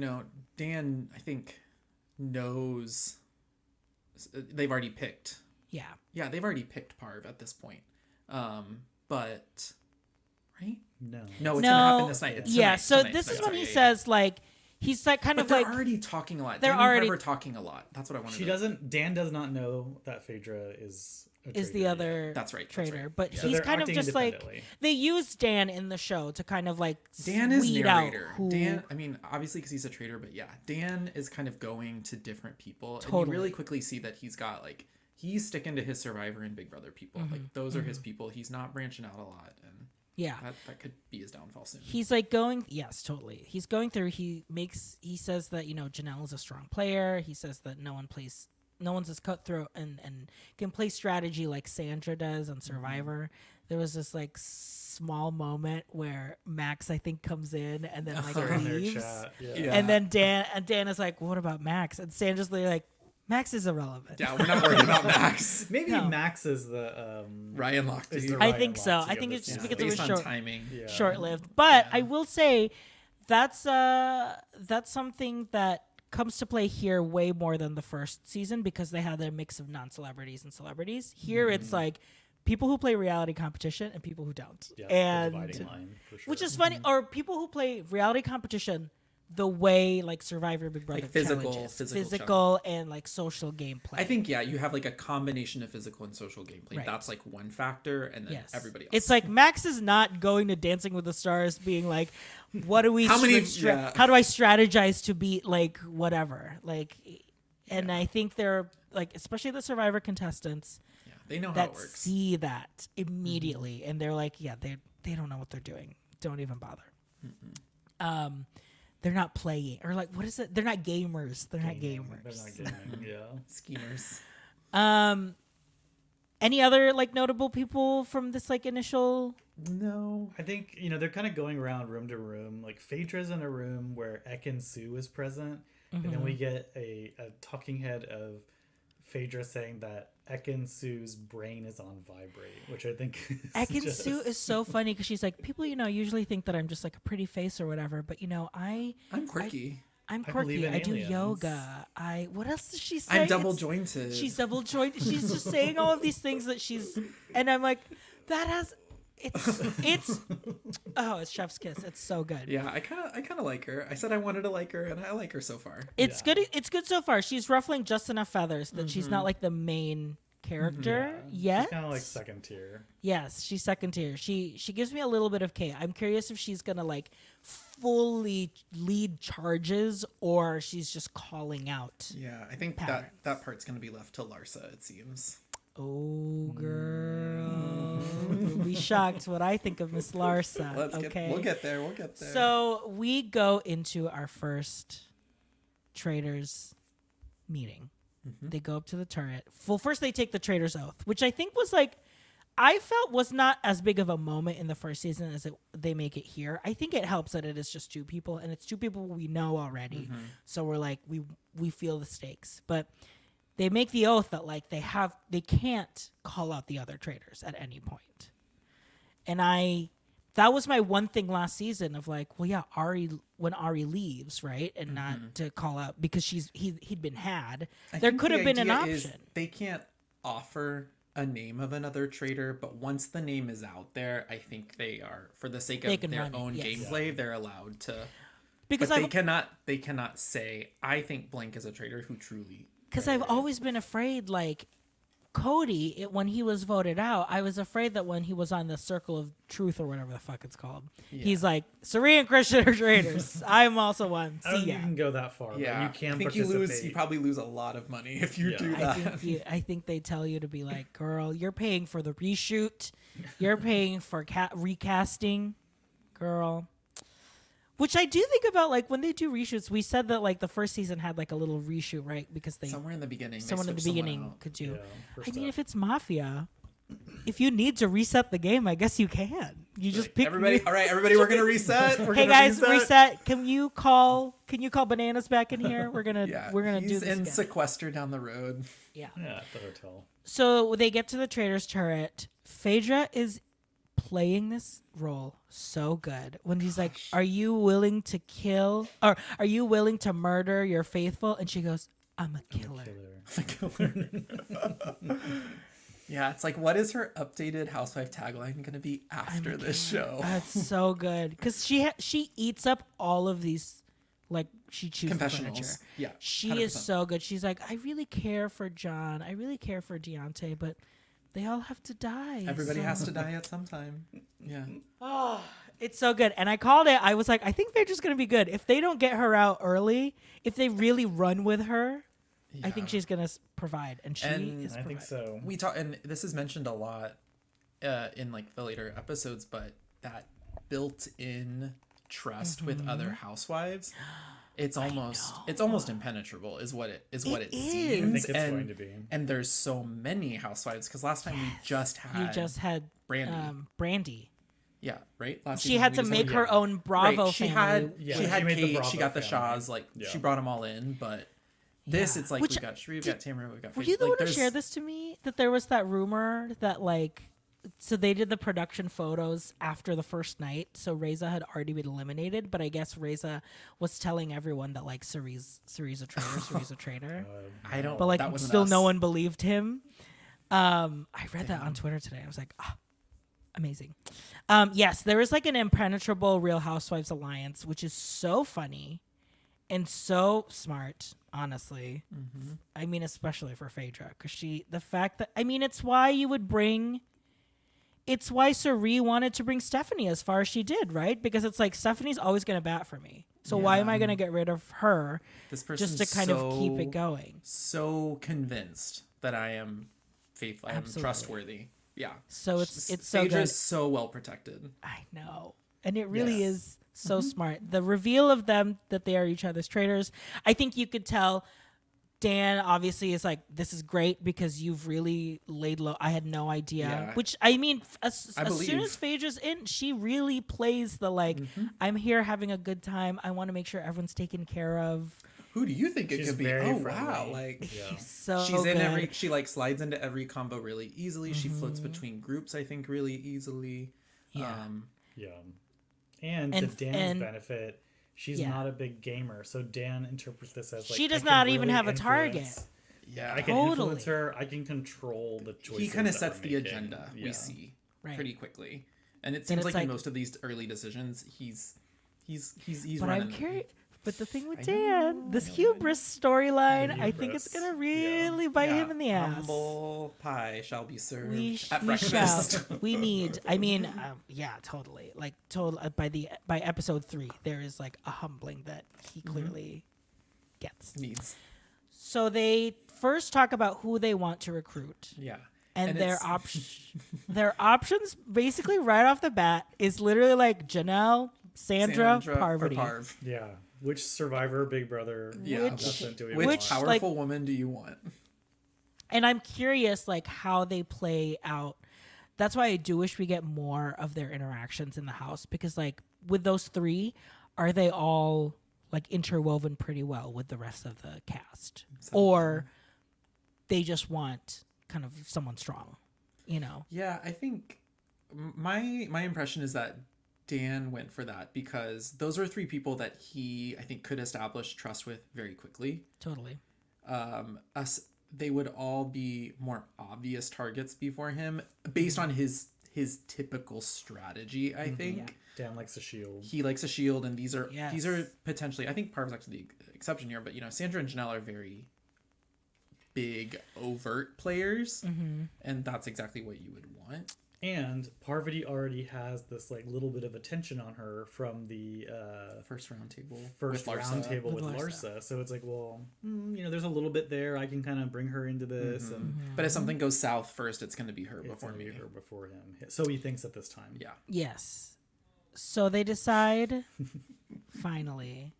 Dan, I think, knows they've already picked. Yeah, they've already picked Parv at this point. But right? No, it's gonna happen this night. This is when he says like. He's like they're already talking a lot. They're already talking a lot. That's what I want to know. Dan does not know that Phaedra is a traitor. The other traitor. But he's kind of just like they use Dan in the show to kind of like Dan is narrator. Dan, I mean, obviously because he's a traitor, but yeah, Dan is kind of going to different people, and you really quickly see that he's got like he's sticking to his Survivor and Big Brother people. Like those are his people. He's not branching out a lot, and that could be his downfall soon. He's like going, yes, totally. He's going through. He says that Janelle is a strong player. He says that no one's as cutthroat and can play strategy like Sandra does on Survivor. There was this like small moment where Max I think comes in and then like leaves, and then Dan is like, "What about Max?" And Sandra's like, Max is irrelevant. Yeah, we're not worried about Max. Maybe Max is the Ryan Lochte. I think so. I think it's just because based it was short-lived. But I will say that's something that comes to play here way more than the first season because they had a mix of non-celebrities and celebrities. Here it's like people who play reality competition and people who don't. Yeah, and the dividing line, for sure. Which is funny, or people who play reality competition the way like Survivor Big Brother like physical and like social gameplay. I think you have like a combination of physical and social gameplay. Right. That's like one factor, and then everybody else. It's like Max is not going to Dancing with the Stars being like, what do we how do I strategize to beat like whatever like, and I think they're like especially the Survivor contestants. Yeah, they know how it works. See that immediately, and they're like, they don't know what they're doing. Don't even bother. They're not playing, or like, what is it? They're not gamers. They're not gamers. They're not gaming. Yeah, schemers. Any other like notable people from this like initial? No, I think they're kind of going around room to room. Like Phaedra's in a room where Ekin Sue is present, and then we get a talking head of Phaedra saying that Ekin Sue's brain is on vibrate, which I think Ekin Sue is so funny because she's like, people usually think that I'm just like a pretty face or whatever, but I'm quirky. I'm quirky. I do yoga. What else does she say? I'm double jointed. She's double jointed. She's just saying all of these things that and I'm like, it's chef's kiss. It's so good. Yeah, I kind of like her. I said I wanted to like her, and I like her so far. It's good. It's good so far. She's ruffling just enough feathers that she's not like the main character. Yeah. Yes. She's kind of like second tier. Yes, she's second tier. She gives me a little bit of K. I'm curious if she's gonna like fully lead charges or she's just calling out. Yeah, I think that part's gonna be left to Larsa, it seems. Oh, girl. You'll be shocked what I think of Miss Larsa. We'll get there. So we go into our first Traitors meeting. Mm-hmm. They go up to the turret. Well, first they take the Traitors oath, which I think was like, I felt was not as big of a moment in the first season as they make it here. I think it helps that it is just two people, and it's two people we know already. Mm-hmm. So we're like, we feel the stakes. But they make the oath that like they can't call out the other traitors at any point. And that was my one thing last season of like, well, yeah, when Ari leaves, right, and not to call out because he'd been had. There could have been an option. They can't offer a name of another traitor, but once the name is out there, I think they are, for the sake of their own gameplay, they're allowed to. Because they cannot say, I think blank is a traitor who truly. Because I've always been afraid, like, Cody, when he was voted out, I was afraid that when he was on the Circle of Truth or whatever the fuck it's called, he's like, Cirie and Christian are traitors. I'm also one. I don't even go that far. Yeah, but you can participate. You probably lose a lot of money if you do that. I think they tell you to be like, girl, you're paying for the reshoot. You're paying for recasting. Girl. Which I do think about, like, when they do reshoots, we said that, like, the first season had, like, a little reshoot, right? Because somewhere in the beginning could do. I mean, if it's Mafia, if you need to reset the game, I guess you can. You just pick... All right, everybody, we're going to reset. Hey, guys, reset. Can you call Bananas back in here? We're going to do this He's in again. Sequester down the road. Yeah. Yeah, at the hotel. So they get to the Traitors turret. Phaedra is playing this role so good when he's like, are you willing to kill or are you willing to murder your faithful? And she goes, I'm a killer. Yeah, it's like, what is her updated housewife tagline going to be after this show? That's so good because she eats up all of these, like, she chews the furniture. Yeah, 100%. She is so good. She's like, I really care for John, I really care for Deontay, but they all have to die. Everybody has to die at some time. Yeah. Oh, it's so good. And I called it. I was like, I think they're just going to be good. If they don't get her out early, if they really run with her, I think she's going to provide. And is I think so. We talk, and this is mentioned a lot in like the later episodes, but that built-in trust with other housewives. It's almost impenetrable is what it seems. I think it's going to be. And there's so many housewives because last time we just had Brandy. Yeah, right. She had to make her own Bravo family. She had Kate. She got the Shaws. Like she brought them all in. But this, it's like we've got Cirie, we've got Tamara, we've got. Were you the one who shared this to me? That there was that rumor that like. So they did the production photos after the first night. So Reza had already been eliminated, but I guess Reza was telling everyone that like Cirie's a traitor. Cirie's a traitor. I don't. But like still, no one believed him. I read that on Twitter today. I was like, amazing. Yes, there is like an impenetrable Real Housewives alliance, which is so funny and so smart. Honestly, I mean, especially for Phaedra, because it's why you would bring. It's why Cirie wanted to bring Stephanie as far as she did, right? Because it's like, Stephanie's always going to bat for me. So why am I going to get rid of her just to kind of keep it going? So convinced that I am faithful. I am trustworthy. Yeah. So it's so Phaedra good. Is so well protected. I know. And it really is so smart. The reveal of them that they are each other's traitors. I think you could tell Dan obviously is like, this is great because you've really laid low. I had no idea. Yeah. Which, I mean, as soon as Phaedra's in, she really plays the like, I'm here having a good time. I want to make sure everyone's taken care of. Who do you think it could be? Oh, friendly. Wow. Like, she's in she like slides into every combo really easily. She floats between groups, I think, really easily. Yeah. And to Dan's benefit, she's not a big gamer, so Dan interprets this as like she does not even have a target. Yeah, I can influence her. I can control the choices. He kind of sets the agenda. We see pretty quickly, and it seems like in most of these early decisions, he's running. But the thing with Dan, this hubris storyline, I think it's gonna really bite him in the ass. Humble pie shall be served at we breakfast. shall. We need. I mean, yeah, totally. Like, by episode 3, there is like a humbling that he clearly gets. Needs. So they first talk about who they want to recruit. Yeah. And their options basically right off the bat is literally like Janelle, Sandra Parvati. Parv. Yeah. Which survivor, Big Brother? Yeah. Which powerful woman do you want? And I'm curious, like, how they play out. That's why I do wish we get more of their interactions in the house, because, like, with those 3, are they all like interwoven pretty well with the rest of the cast, or they just want kind of someone strong, you know? Yeah, I think my impression is that Dan went for that because those are 3 people that he, I think, could establish trust with very quickly. Totally. They would all be more obvious targets before him based on his typical strategy, I think. Yeah. Dan likes a shield. He likes a shield, and these are potentially, I think Parv's actually the exception here, but, you know, Sandra and Janelle are very big, overt players, and that's exactly what you would want. And Parvati already has this like little bit of attention on her from the first roundtable with Larsa. So it's like, well, you know, there's a little bit there. I can kind of bring her into this, but if something goes south first, it's going to be her before me. Her before him. So he thinks at this time. Yeah. Yes. So they decide finally,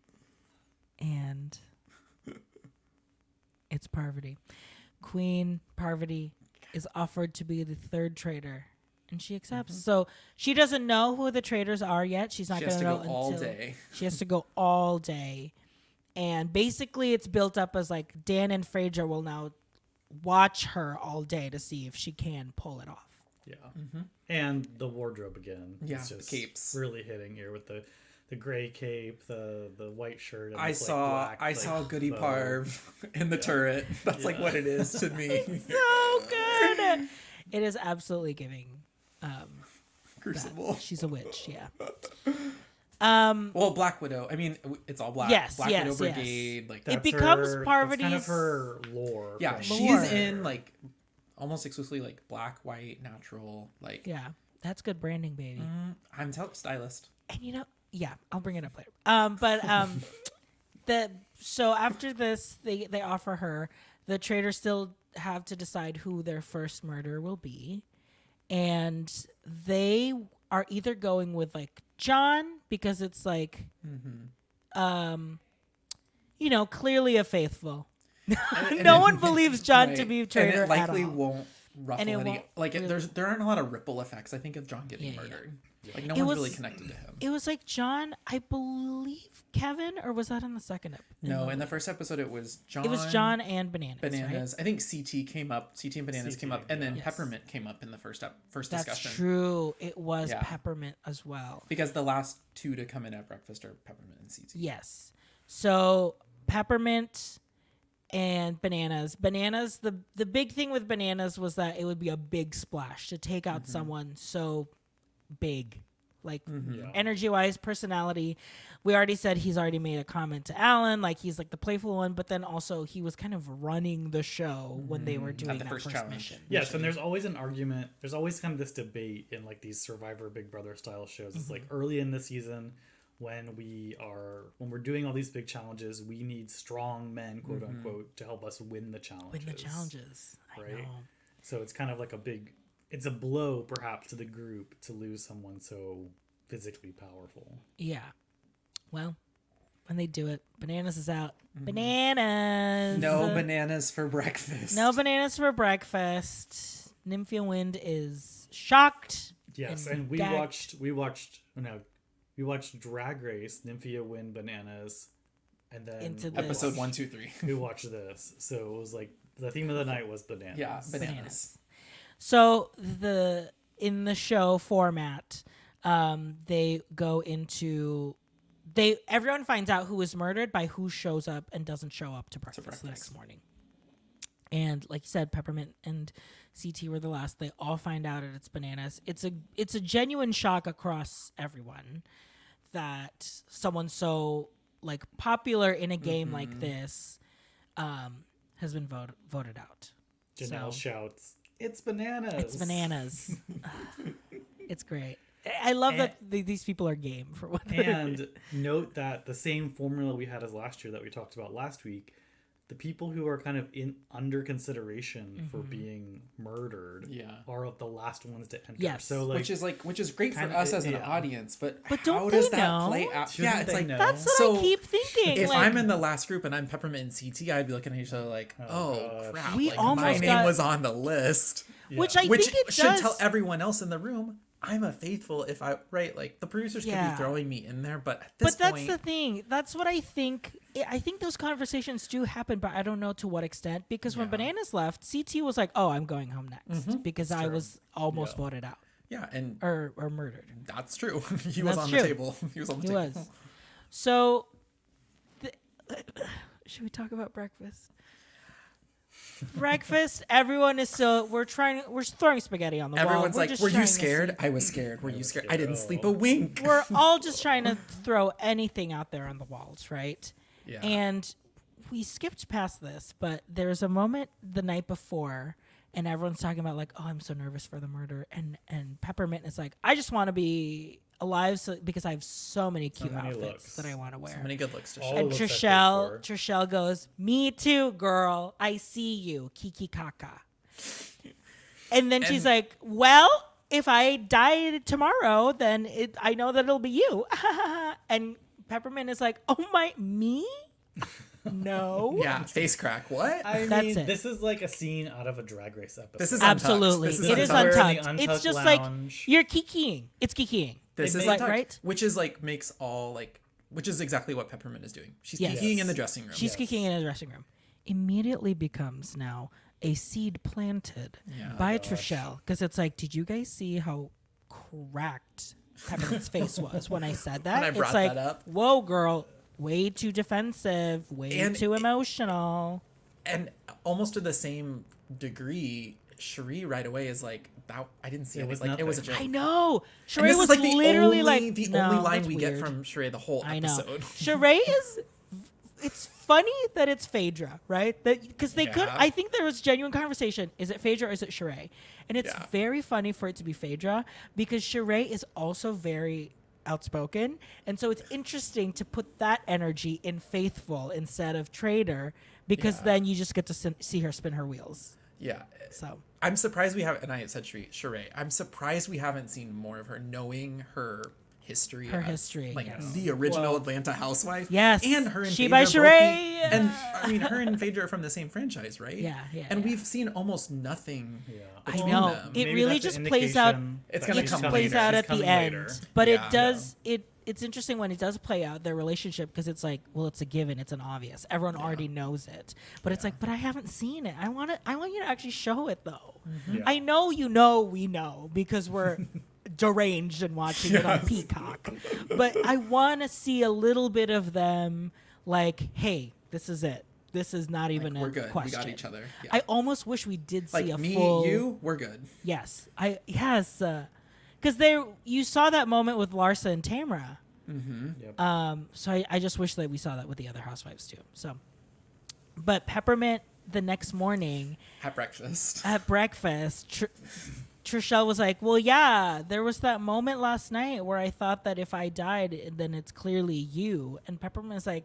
and it's Parvati. Queen Parvati is offered to be the 3rd traitor, and she accepts. So she doesn't know who the traitors are yet. She's not going to know all day. She has to go all day. And basically it's built up as like Dan and Fraser will now watch her all day to see if she can pull it off. Yeah. And the wardrobe again. Yeah, it's just the capes. Really hitting here with the gray cape, the white shirt. And I saw Goody Parv in the turret. That's like what it is to me. It's so good. It is absolutely giving Crucible. She's a witch, yeah. Well, Black Widow. I mean, it's all black. Yes, Black Widow Brigade. Like it becomes Parvati's kind of her lore. Yeah, she's in like almost exclusively like black, white, natural. Like that's good branding, baby. I'm stylist. And you know, yeah, I'll bring it up later. So after this, they offer her. The traitors still have to decide who their first murder will be, and they are either going with like John because it's like, you know, clearly a faithful. No one believes John to be a traitor. And it likely at all. won't ruffle any. Like there aren't a lot of ripple effects. I think of John getting murdered. Like no one's really connected to him. It was like John, I believe Kevin, or was that in the second episode? No, in the first episode it was John. It was John and Bananas. Bananas. Right? I think CT came up. CT and Bananas came up, and then Peppermint came up in the first discussion. That's true. It was Peppermint as well. Because the last 2 to come in at breakfast are Peppermint and CT. Yes. So Peppermint and Bananas. Bananas. The big thing with Bananas was that it would be a big splash to take out someone so big, like energy wise, personality. We already said he's already made a comment to Alan, like he's like the playful one, but then also he was kind of running the show when they were doing that first mission. Yes, and there's always an argument. There's always kind of this debate in like these Survivor Big Brother style shows. It's like early in the season when we're doing all these big challenges, we need strong men, quote unquote, to help us win the challenges. Right? I know. So it's kind of like it's a blow perhaps to the group to lose someone so physically powerful. Yeah. Well, when they do it, Bananas is out. Bananas. No bananas for breakfast. No bananas for breakfast. Nymphia Wind is shocked. Yes, and we watched Drag Race, Nymphia Wind Bananas, and then episode 1, 2, 3. We watched this. So it was like the theme of the night was bananas. Yeah, bananas. So in the show format, they go into everyone finds out who was murdered by who shows up and doesn't show up to breakfast the next morning. And like you said, Peppermint and CT were the last. They all find out that it's Bananas. It's a genuine shock across everyone that someone so like popular in a game like this has been voted out. Janelle shouts, "It's bananas! It's bananas!" It's great. I love that these people are game for what they're And note that the same formula we had as last year that we talked about last week, the people who are kind of under consideration for being murdered are the last ones to enter. Yes. So like, which is great for us as an audience, but don't how they does that know? play out? Shouldn't It's they like know? That's what I keep thinking. if like, I'm in the last group and I'm Peppermint and CT, I'd be looking at each other like, oh crap, We like, almost my name got- was on the list. which I Which think it should does. tell everyone else in the room I'm a faithful if I like the producers could be throwing me in there, but at this But point, that's the thing. That's what I think. I think those conversations do happen, but I don't know to what extent. Because when Bananas left, CT was like, "Oh, I'm going home next," because I was almost voted out. Yeah, and or murdered. That's true. He was on true. the table. He was on the table. Was. So, should we talk about breakfast? Breakfast. Everyone is so we're throwing spaghetti on the wall. Everyone's like, "Were you trying to scared?" I was scared. Were you scared? I didn't sleep a wink. We're all just trying to throw anything out there on the walls, right? Yeah. And we skipped past this, but there's a moment the night before, and everyone's talking about like, "Oh, I'm so nervous for the murder," and Peppermint is like, "I just want to be alive because I have so many cute outfits that I want to wear." So many good looks to show. And Trishelle goes, "Me too, girl. I see you, Kiki Kaka." And then she's like, "Well, if I die tomorrow, then I know that it'll be you." And Peppermint is like, "Oh my, me? No." Yeah, face crack. What? I That's mean, it. this is like a scene out of a Drag Race episode. This is Absolutely. Untucked. It is Untucked. untucked. We're in the It's just Untucked like you're kikiing. It's kikiing. This is like, Untucked, right? which is like makes all like, which is exactly what Peppermint is doing. She's Yes. kikiing in the dressing room. She's kicking in a dressing room. Immediately becomes now a seed planted by Trishelle. Because it's like, did you guys see how cracked Peppermint's face was when I said that? When I brought it's like, that up. Whoa, girl. Way too defensive. Way too emotional. And almost to the same degree, Cirie right away is like, I didn't see it. was Like, it was a nothing. joke. I know. And Cirie this was is like literally the only line that's we weird. get from Cirie the whole I know. episode. Cirie is. It's funny that it's Phaedra, right? That because they could. I think there was genuine conversation. Is it Phaedra or is it Cirie? And it's very funny for it to be Phaedra because Cirie is also very outspoken, and so it's interesting to put that energy in Faithful instead of Traitor because then you just get to see her spin her wheels. Yeah. So I'm surprised we haven't, and I said Cirie, I'm surprised we haven't seen more of her, knowing her history. Like the original Atlanta housewife. Yes. And her and She Phaedra by both Cirie. and I mean, her and Phaedra are from the same franchise, right? Yeah. And we've seen almost nothing. I between know. them. It Maybe really that's just an plays out. indication It's that gonna It she's just come coming- plays later. out she's at the coming end, later. but Yeah. it does. It's interesting when it does play out their relationship because it's like, well, it's a given, it's an obvious. Everyone already knows it, but it's like, but I haven't seen it. I want you to actually show it though. Yeah. I know we know because we're deranged and watching it on Peacock, but I want to see a little bit of them. Like, hey, this is it. This is not even we're a good. question. We got each other. Yeah. I almost wish we did see like a me, full. you, we're good. Yes, because you saw that moment with Larsa and Tamra. Yep. So I just wish that we saw that with the other housewives too. So, but Peppermint the next morning At breakfast. Trishelle was like, "Well, yeah, there was that moment last night where I thought that if I died, then it's clearly you." And Peppermint is like,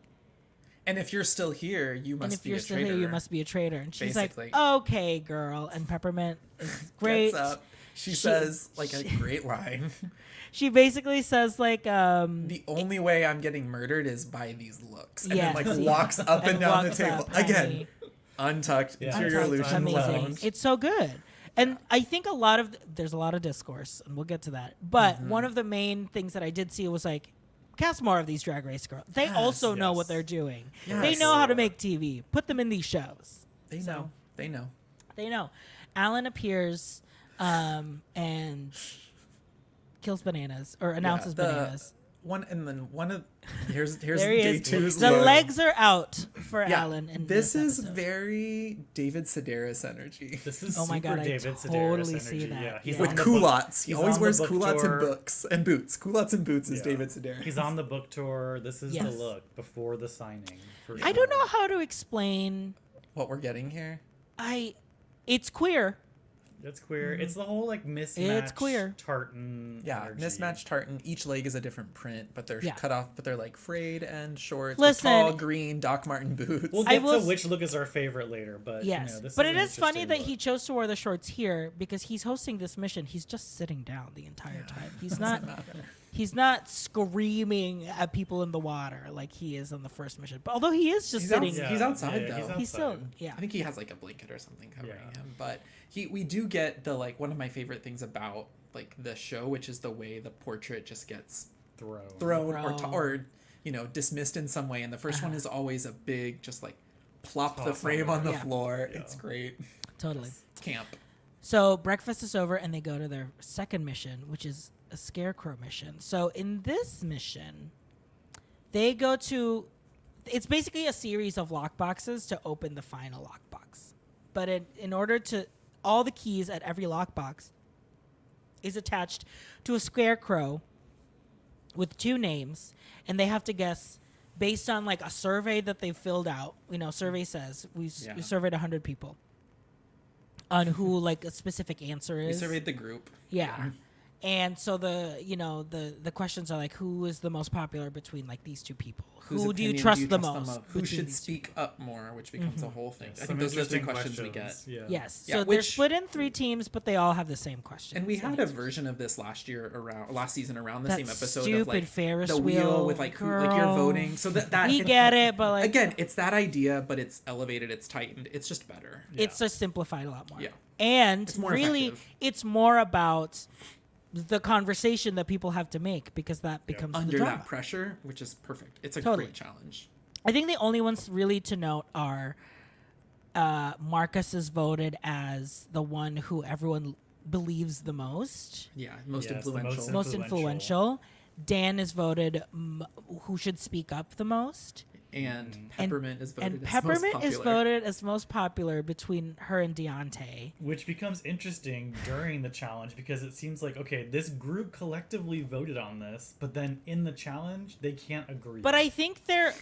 And if you're still here, you "And must if be you're a still traitor. here, you must be a traitor." And she's Basically. like, "Okay, girl." And Peppermint is great. Gets up. She says like a great line. She basically says like, The only way I'm getting murdered is by these looks. And Yes. then like walks up and down the walks table. up, Again, honey. untucked, interior Untucked, illusion Amazing. lounge. It's so good. And I think there's a lot of discourse, and we'll get to that. But one of the main things that I did see was like, cast more of these Drag Race girls. They also know what they're doing. They Yes. know how to make TV. Put them in these shows. They know. They know. They know. Alan appears and kills Bananas, or announces Bananas. here's there day two's the look. legs are out for Alan. And this is very David Sedaris energy. This is oh my god, David I totally Sedaris see energy. that. Yeah, he's with culottes. He always wears culottes and books and boots. Culottes and boots is David Sedaris. He's on the book tour. This is the look before the signing. For sure. I don't know how to explain what we're getting here. It's queer. It's queer. It's the whole like mismatched It's queer. tartan. Yeah, mismatched tartan. Each leg is a different print, but they're cut off. But they're like frayed and short. Listen, tall green Doc Martin boots. We'll get to which look is our favorite later, but yes, this but is it is funny that look. he chose to wear the shorts here because he's hosting this mission. He's just sitting down the entire time. He's not. He's not screaming at people in the water like he is on the first mission. But although he is just sitting, he's outside though. He's still, I think he has like a blanket or something covering him. But we do get the like one of my favorite things about like the show, which is the way the portrait just gets thrown or dismissed in some way. And the first one is always a big just like plop the frame on the floor. Yeah. It's great. Totally. It's camp. So breakfast is over and they go to their second mission, which is a scarecrow mission. So in this mission, they go to, it's basically a series of lockboxes to open the final lockbox. But in order to, all the keys at every lockbox is attached to a scarecrow with 2 names, and they have to guess based on like a survey that they filled out. Survey says we surveyed 100 people on who like a specific answer is. We surveyed the group. Yeah. And so the questions are like, who is the most popular between like these 2 people? Who do you trust the most? Who should speak up more, which becomes a whole thing. I think those are the 3 questions we get. Yeah. Yes. So they're split in 3 teams, but they all have the same question. And we had a version of this last season around the same episode stupid of like Ferris the wheel with like who like you're voting. So that we get it, but like again, it's that idea, but it's elevated, it's tightened, it's just better. It's just simplified a lot more. Yeah. And it's more really effective. It's more about the conversation that people have to make because that becomes under the drama. that pressure, which is perfect. It's a great challenge. I think the only ones really to note are Marcus is voted as the one who everyone believes the most. Yeah, most influential. Most influential. Dan is voted who should speak up the most. And Peppermint is voted as most popular between her and Deontay. Which becomes interesting during the challenge because it seems like, okay, this group collectively voted on this, but then in the challenge, they can't agree. But I think they're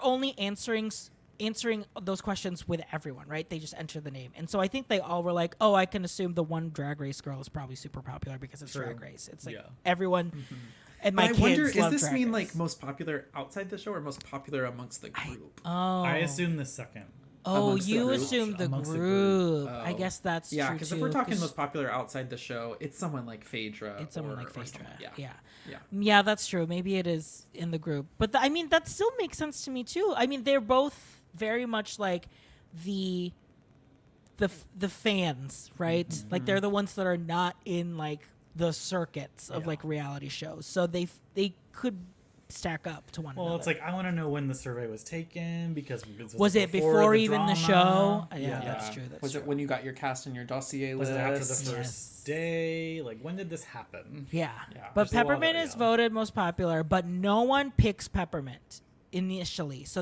only answering those questions with everyone, right? They just enter the name. And so I think they all were like, oh, I can assume the one Drag Race girl is probably super popular because it's Drag Race. It's like everyone... Mm-hmm. And my kids wonder, love does this mean Race. like most popular outside the show or most popular amongst the group? I assume the second. Oh, you assume the group. Oh. I guess that's true. Yeah, because if we're talking most popular outside the show, it's someone like Phaedra. It's someone like Phaedra. Yeah. Yeah, that's true. Maybe it is in the group. But that still makes sense to me too. I mean, they're both very much like the fans, right? Mm-hmm. Like they're the ones that are not in like the circuits of like reality shows. So they could stack up to one another. Well, it's like I want to know when the survey was taken because was it before even the show? Yeah, that's true. Was it when you got your cast and your dossier list? Was it after the first day? Like when did this happen? Yeah. But Peppermint is voted most popular, but no one picks Peppermint initially. So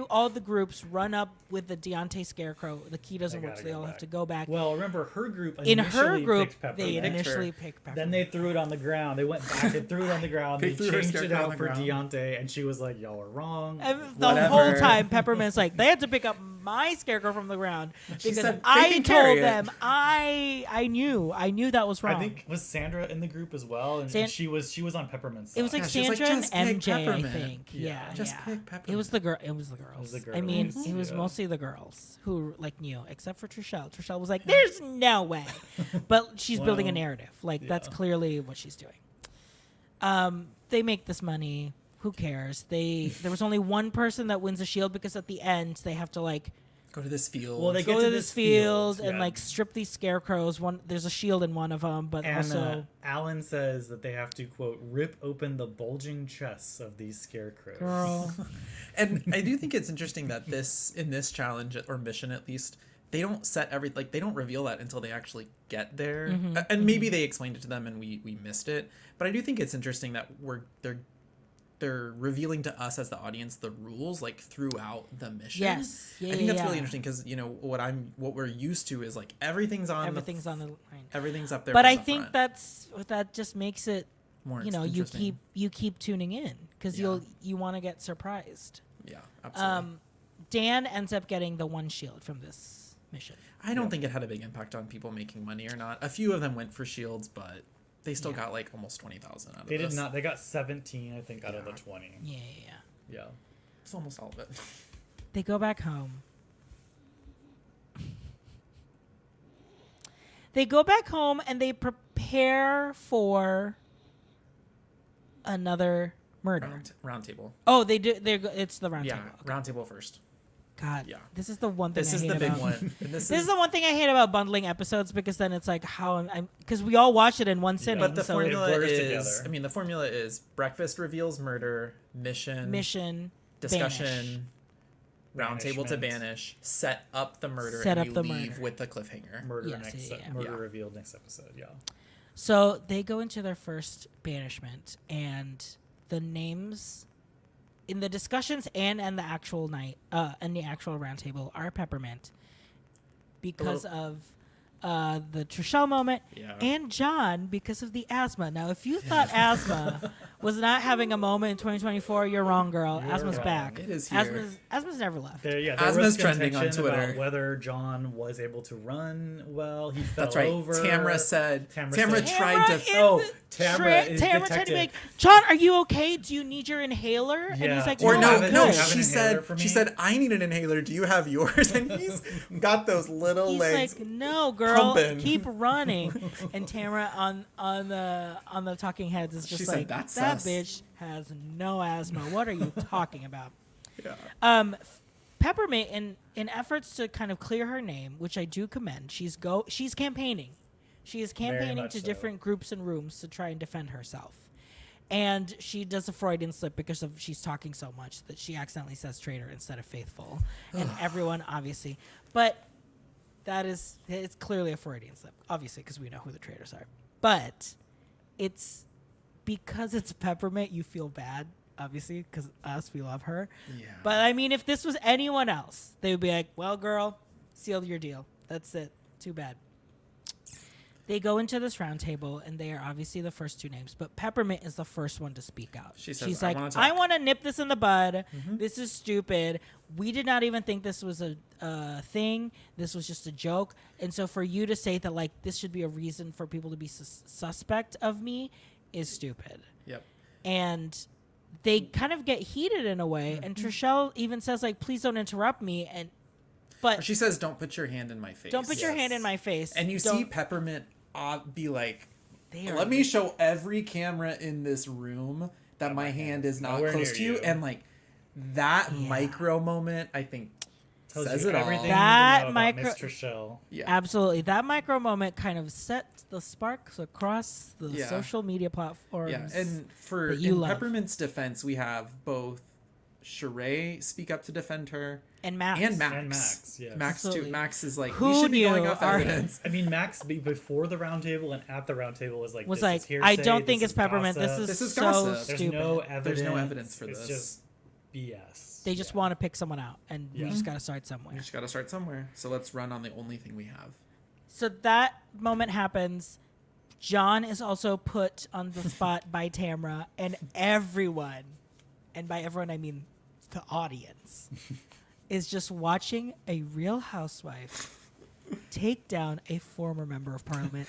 all the groups run up with the Deontay Scarecrow. The key doesn't work, so they all have to go back. Well, remember her group picked Peppermint. They initially picked Peppermint. Then they threw it on the ground. They went back and threw it on the ground. They changed it out for Deontay, and she was like, y'all are wrong. And the whole time, Peppermint's like, they had to pick up my Scarecrow from the ground because I told them I knew that was wrong. I think was Sandra in the group as well, and she was on Peppermint's side. It was like Sandra and MJ, I think. Just pick Peppermint. It was the girls. I mean, it was mostly the girls who like knew, except for Trishelle. Trishelle was like, "There's no way," but she's building a narrative. Like that's clearly what she's doing. They make this money. Who cares? There was only one person that wins a shield because at the end they have to like go to this field. Well, they go to this field and like strip these scarecrows. There's a shield in one of them, but also Alan says that they have to quote rip open the bulging chests of these scarecrows. Girl. And I do think it's interesting that in this challenge or mission at least, they don't they don't reveal that until they actually get there. And maybe they explained it to them and we missed it. But I do think it's interesting that they're revealing to us as the audience the rules like throughout the mission. Yes. I think that's really interesting because what we're used to is like everything's on the line. Everything's up there. But I think that just makes it more you keep tuning in because you want to get surprised. Yeah, absolutely. Dan ends up getting the one shield from this mission. I don't think it had a big impact on people making money or not. A few of them went for shields, but they still got like almost 20,000 out of it. They did not. They got 17, I think, out of the 20. Yeah. It's almost all of it. They go back home. And they prepare for another murder. Round table. Oh, they do. It's the round table. Yeah, round table first. God, this is the one thing. This is the big one. This is the one thing I hate about bundling episodes because then it's like because we all watch it in one sitting. But the formula is, the formula is breakfast reveals murder, mission, discussion, round table to banish, set up the murder, and you leave with the cliffhanger. Murder revealed next episode. Yeah. So they go into their first banishment, and the names in the discussions and the actual night and the actual roundtable are peppermint because of the Trishelle moment and John because of the asthma. Now, if you thought asthma was not having a moment in 2024, you're wrong, girl. Asthma's back. It is here. Asthma's never left. Asthma's trending on Twitter. About whether John was able to run well. He fell over. Tamra said. Tamra Tamra tried to be like, John, are you okay? Do you need your inhaler? Yeah. And he's like, no. She said, I need an inhaler. Do you have yours? And he's got those little legs. He's like, no, girl, keep running. And Tamra on the talking heads is just like, that bitch has no asthma. What are you talking about? Yeah. Peppermint, in efforts to kind of clear her name, which I do commend, she's campaigning. She is campaigning to different groups and rooms to try and defend herself. And she does a Freudian slip because she's talking so much that she accidentally says traitor instead of faithful. And everyone, obviously. But it's clearly a Freudian slip, obviously, because we know who the traitors are. But it's because it's Peppermint, you feel bad, obviously, because we love her. Yeah. But, I mean, if this was anyone else, they would be like, well, girl, sealed your deal. That's it. Too bad. They go into this round table, and they are obviously the first two names. But Peppermint is the first one to speak out. She's like, I want to nip this in the bud. Mm-hmm. This is stupid. We did not even think this was a thing. This was just a joke. And so for you to say that, like, this should be a reason for people to be suspect of me is stupid. Yep. And they kind of get heated in a way. Mm-hmm. And Trishelle even says, like, please don't interrupt me. But she says, don't put your hand in my face. Don't put your hand in my face. And you see Peppermint be like, let me show every camera in this room that my hand is not close to you. And like that micro moment, I think, says it all. That micro, Trishelle. Yeah, absolutely. That micro moment kind of sets the sparks across the social media platforms. Yeah, and in Peppermint's defense, we have both Cirie speak up to defend her. And Max. Yes. Max too. Max is like, we should be going off evidence. I mean, Max before the round table and at the round table was like, I don't think it's Peppermint. This is so gossip. stupid. There's no evidence for this. It's just BS. They just want to pick someone out, and we just got to start somewhere. So let's run on the only thing we have. So that moment happens. John is also put on the spot by Tamra, and everyone, and by everyone I mean the audience, is just watching a Real Housewife take down a former member of Parliament.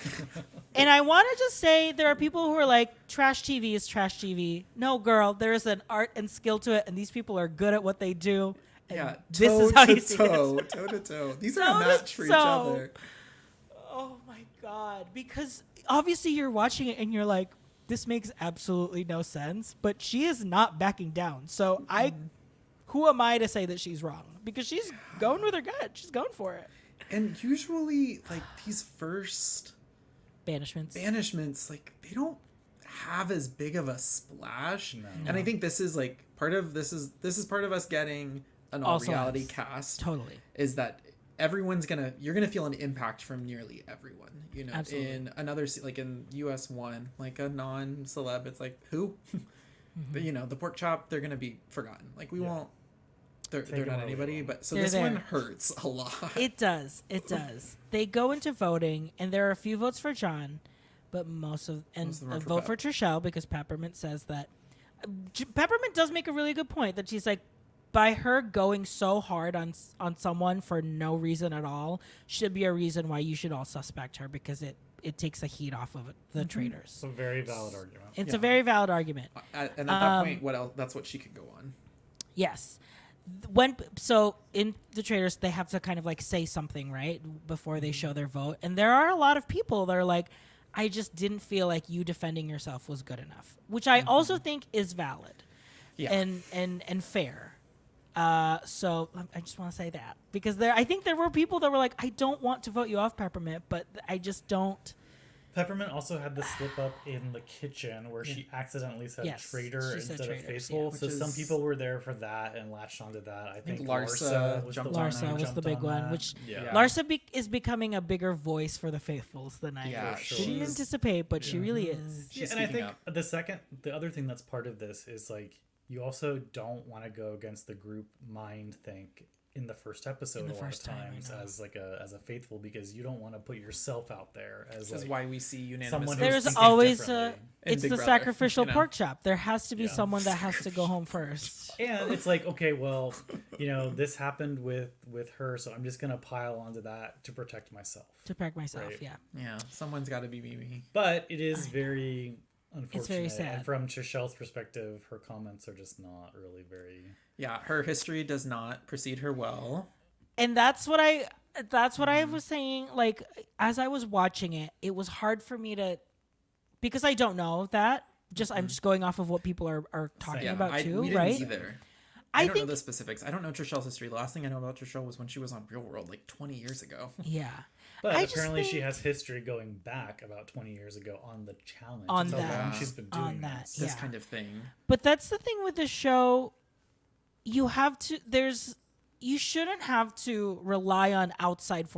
And I want to just say there are people who are like, trash TV is trash TV. No, girl, there is an art and skill to it, and these people are good at what they do. And this is how you see toe to toe. These are a match for each other. Oh my God. Because obviously you're watching it and you're like, this makes absolutely no sense, but she is not backing down. So who am I to say that she's wrong? Because she's going with her gut. She's going for it. And usually, like, these first banishments, like, they don't have as big of a splash. No. And I think this is like part of this is part of us getting an all reality cast. Totally. Is that you're gonna feel an impact from nearly everyone, you know. Absolutely. In another, like in US1, like a non-celeb, it's like who but you know, the pork chop, they're gonna be forgotten, like we won't, they're not anybody, but so this one hurts a lot. It does they go into voting and there are a few votes for John, but most of them a vote for Trishelle, because Peppermint says that Peppermint does make a really good point that she's like, by her going so hard on someone for no reason at all should be a reason why you should all suspect her, because it takes the heat off of the traitors. It's a very valid argument. It's a very valid argument. And at that point, what else? That's what she could go on. Yes. So in the traitors, they have to kind of like say something, right, before they show their vote. And there are a lot of people that are like, I just didn't feel like you defending yourself was good enough, which I also think is valid and fair. So I just want to say that, because I think there were people that were like, I don't want to vote you off, Peppermint, but I just don't. Peppermint also had the slip up in the kitchen where she accidentally said traitor instead of faithful. So some people were there for that and latched onto that. I think Larsa was the big one, which Larsa is becoming a bigger voice for the faithfuls than I didn't anticipate, but she really is. And I think the other thing that's part of this is like, you also don't want to go against the group mind think in the first episode a lot of times as like as a faithful, because you don't want to put yourself out there as this like is why we see unanimous. There's always it's the sacrificial pork chop. There has to be someone that has to go home first. And it's like, okay, well, you know, this happened with her, so I'm just gonna pile onto that to protect myself. Right? Yeah, someone's got to be me. But it is very unfortunate. It's very sad. And from Trishelle's perspective, her comments are just not really very. Yeah, her history does not precede her well. And that's what I was saying. Like, as I was watching it, it was hard for me to, because I don't know that. I'm just going off of what people are talking about too, we right? Didn't either. I don't know the specifics. I don't know Trishelle's history. The last thing I know about Trishelle was when she was on Real World like 20 years ago. Yeah. But apparently she has history going back about 20 years ago on the challenge. On that. She's been doing this kind of thing. But that's the thing with the show. You shouldn't have to rely on outside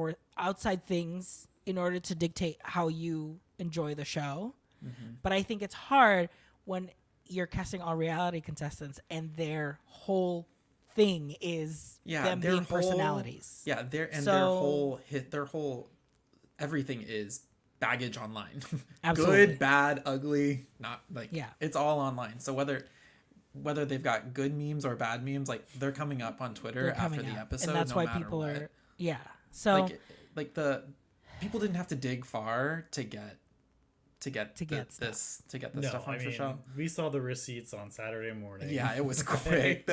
things in order to dictate how you enjoy the show. Mm-hmm. But I think it's hard when you're casting all reality contestants and their whole thing is them being personalities. Yeah, their whole everything is baggage online. Absolutely. Good, bad, ugly, not like it's all online. So whether they've got good memes or bad memes, like they're coming up on Twitter after the episode, and that's why people are So like the people didn't have to dig far to get this stuff on Trishelle. We saw the receipts on Saturday morning. Yeah, it was quick.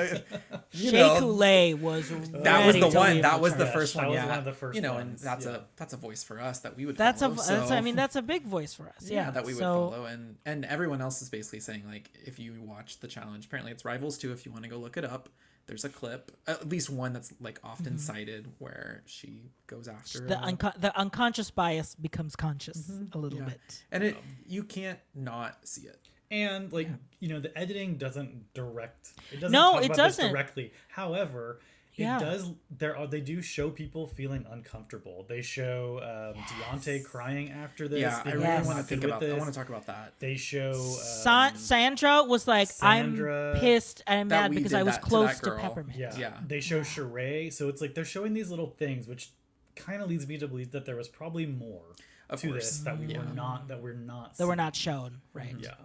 Shea Coulee was that was the one. That was the first one. That was one of the first and ones. that's a voice for us that we would. That's follow, that's a big voice for us. Yeah, that we would follow, and everyone else is basically saying like, if you watch the challenge, apparently it's Rivals 2. If you want to go look it up. There's a clip, at least one that's like often cited, where she goes after the unconscious bias becomes conscious a little bit, and you can't not see it. And like the editing doesn't direct. It doesn't. No, talk it about doesn't this directly. However, it does. They do show people feeling uncomfortable. They show Deontay crying after this. Yeah, I really want to think about. I want to talk about that. They show Sandra was like, I'm pissed and I'm mad because I was close to Peppermint. Yeah. They show Cirie, so it's like they're showing these little things, which kind of leads me to believe that there was probably more to this that we're not shown. Right. Yeah.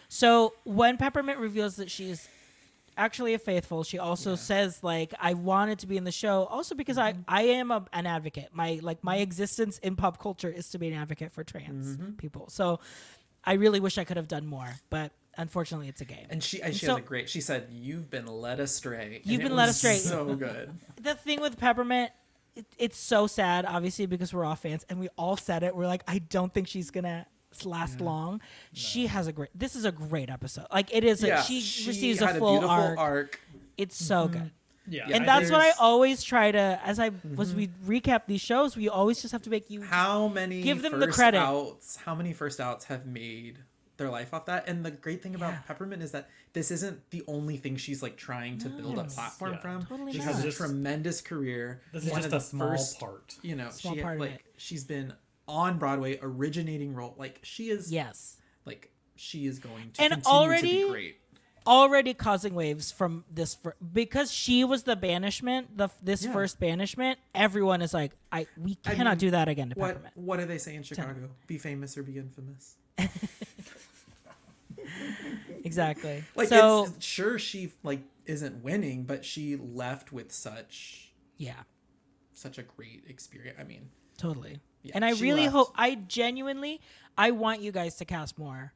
So when Peppermint reveals that she's actually a faithful, she also says like, I wanted to be in the show also because I am an advocate. My existence in pop culture is to be an advocate for trans people. So I really wish I could have done more, but unfortunately it's a game. And she has a great, she said, you've been led astray. You've been led astray. So good. The thing with Peppermint, it's so sad, obviously, because we're all fans and we all said it. We're like, I don't think she's gonna last long. No. This is a great episode. Like it is. She receives a full arc. It's so good. Yeah, and that's what I always try to. As we recap these shows, we always just have to make you give them the credit. How many first outs have made their life off that. And the great thing about Peppermint is that this isn't the only thing she's like trying to build a platform from. Totally she has a tremendous career. This is just a small part. You know, she's been on Broadway, originating role. Like she is. Yes. Like she is going to and continue to be great. Already causing waves from this because she was the banishment. This first banishment, everyone is like, we cannot do that again to Peppermint. What do they say in Chicago? Be famous or be infamous. Exactly. Like, so it's, sure, she like isn't winning, but she left with such a great experience. I mean, totally. Yeah, and I really hope, I want you guys to cast more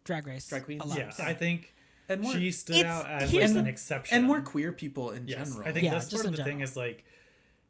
Drag Queens. Yeah, I think. And more, she stood out as like an exception. And more queer people in general. I think that's part of the thing is like...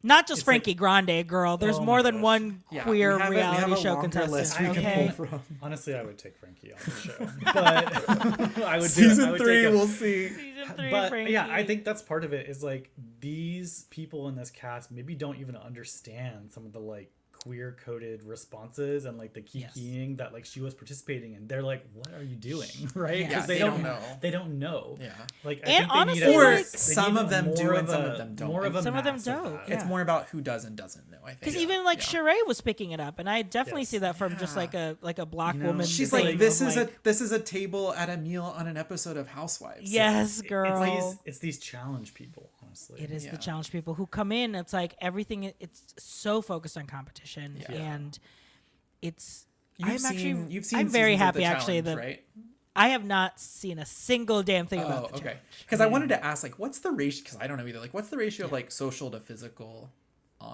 Not just Frankie Grande, girl. There's more than one queer reality show contestant. Honestly, I would take Frankie on the show. But I would Season 3, we'll see. Season 3, but Frankie. Yeah, I think that's part of it is like these people in this cast maybe don't even understand some of the like queer coded responses and like the kikiing that like she was participating in. They're like, what are you doing? Right? Because they don't know. They don't know. Yeah. Like, and I think honestly, some of them do and some of them don't. Some of them don't. It's more about who does and doesn't know, I think. Because even like Cirie was picking it up, and I definitely see that from just like a black woman. She's like, this is a table at a meal on an episode of Housewives. Yes, girl. It's these challenge people. Honestly. It is the challenge people who come in. It's like everything. It's so focused on competition, and it's. I'm very happy actually that right? I have not seen a single damn thing about the challenge. Because I wanted to ask, like, what's the ratio? Because I don't know either. Like, what's the ratio of like social to physical?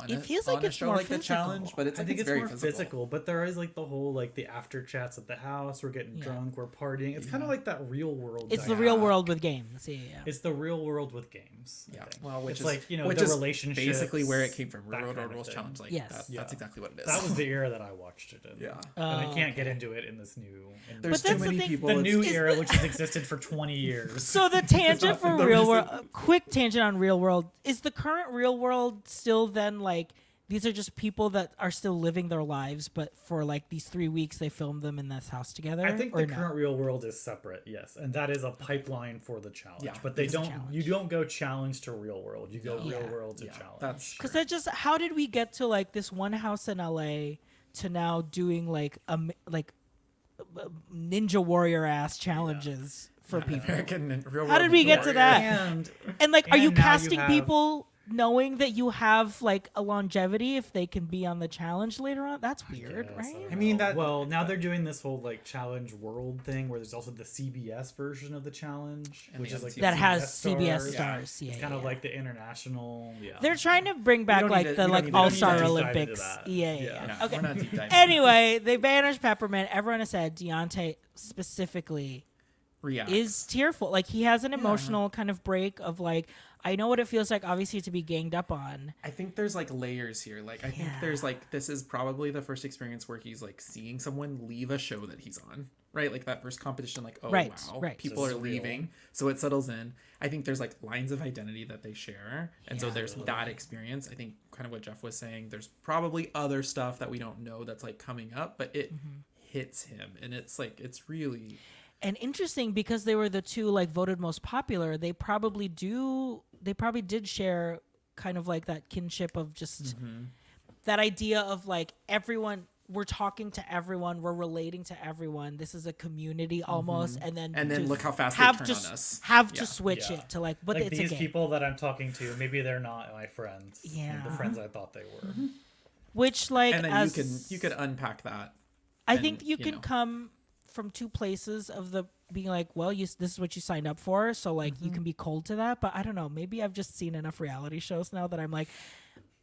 It feels like it's more physical. The challenge, but I think it's very more physical. But there is like the whole like the after chats at the house. We're getting drunk. We're partying. It's kind of like that real world. It's the real world with games. Yeah. It's the real world with games. Yeah. Well, which is like the relationship. Basically where it came from. Real World Rules Challenge. Like that's exactly what it is. That was the era that I watched it in. Yeah. And I can't get into it in this new. There's too many people. The new era, which has existed for 20 years. So the tangent for Real World. Quick tangent on Real World. Is the current Real World still then like? These are just people that are still living their lives, but for like these 3 weeks, they filmed them in this house together. I think the current Real World is separate, yes, and that is a pipeline for the challenge. Yeah, but you don't go challenge to Real World. You go Real World to challenge. Because that just how did we get to like this one house in LA to now doing like Ninja Warrior ass challenges for people? How did we get to that? And like, are you casting people? Knowing that you have like a longevity if they can be on the challenge later on, that's weird, right? I mean that. Well, now they're doing this whole like challenge world thing where there's also the CBS version of the challenge, which is like that has CBS stars. Yeah, it's kind of like the international. Yeah, they're trying to bring back like the like All-Star Olympics. Yeah. Okay. Anyway, they banished Peppermint. Everyone has said Deontay specifically is tearful. Like he has an emotional kind of break of like. I know what it feels like, obviously, to be ganged up on. I think there's like layers here. Like, I think there's like, this is probably the first experience where he's like seeing someone leave a show that he's on, right? Like that first competition, like, oh, wow, people are leaving. So it settles in. I think there's like lines of identity that they share. And so there's that experience. I think kind of what Jeff was saying, there's probably other stuff that we don't know that's like coming up, but it hits him. And it's like, it's really... And interesting because they were the two like voted most popular. They probably did share kind of like that kinship of just that idea of like everyone. We're talking to everyone. We're relating to everyone. This is a community almost. And then look how fast they turn on us. Have to switch it to like, but like it's these a game. People that I'm talking to. Maybe they're not my friends. Yeah, the friends I thought they were. Which like, and then you could unpack that. I think you can come from two places of the being like, well, this is what you signed up for, so like you can be cold to that. But I don't know, maybe I've just seen enough reality shows now that I'm like,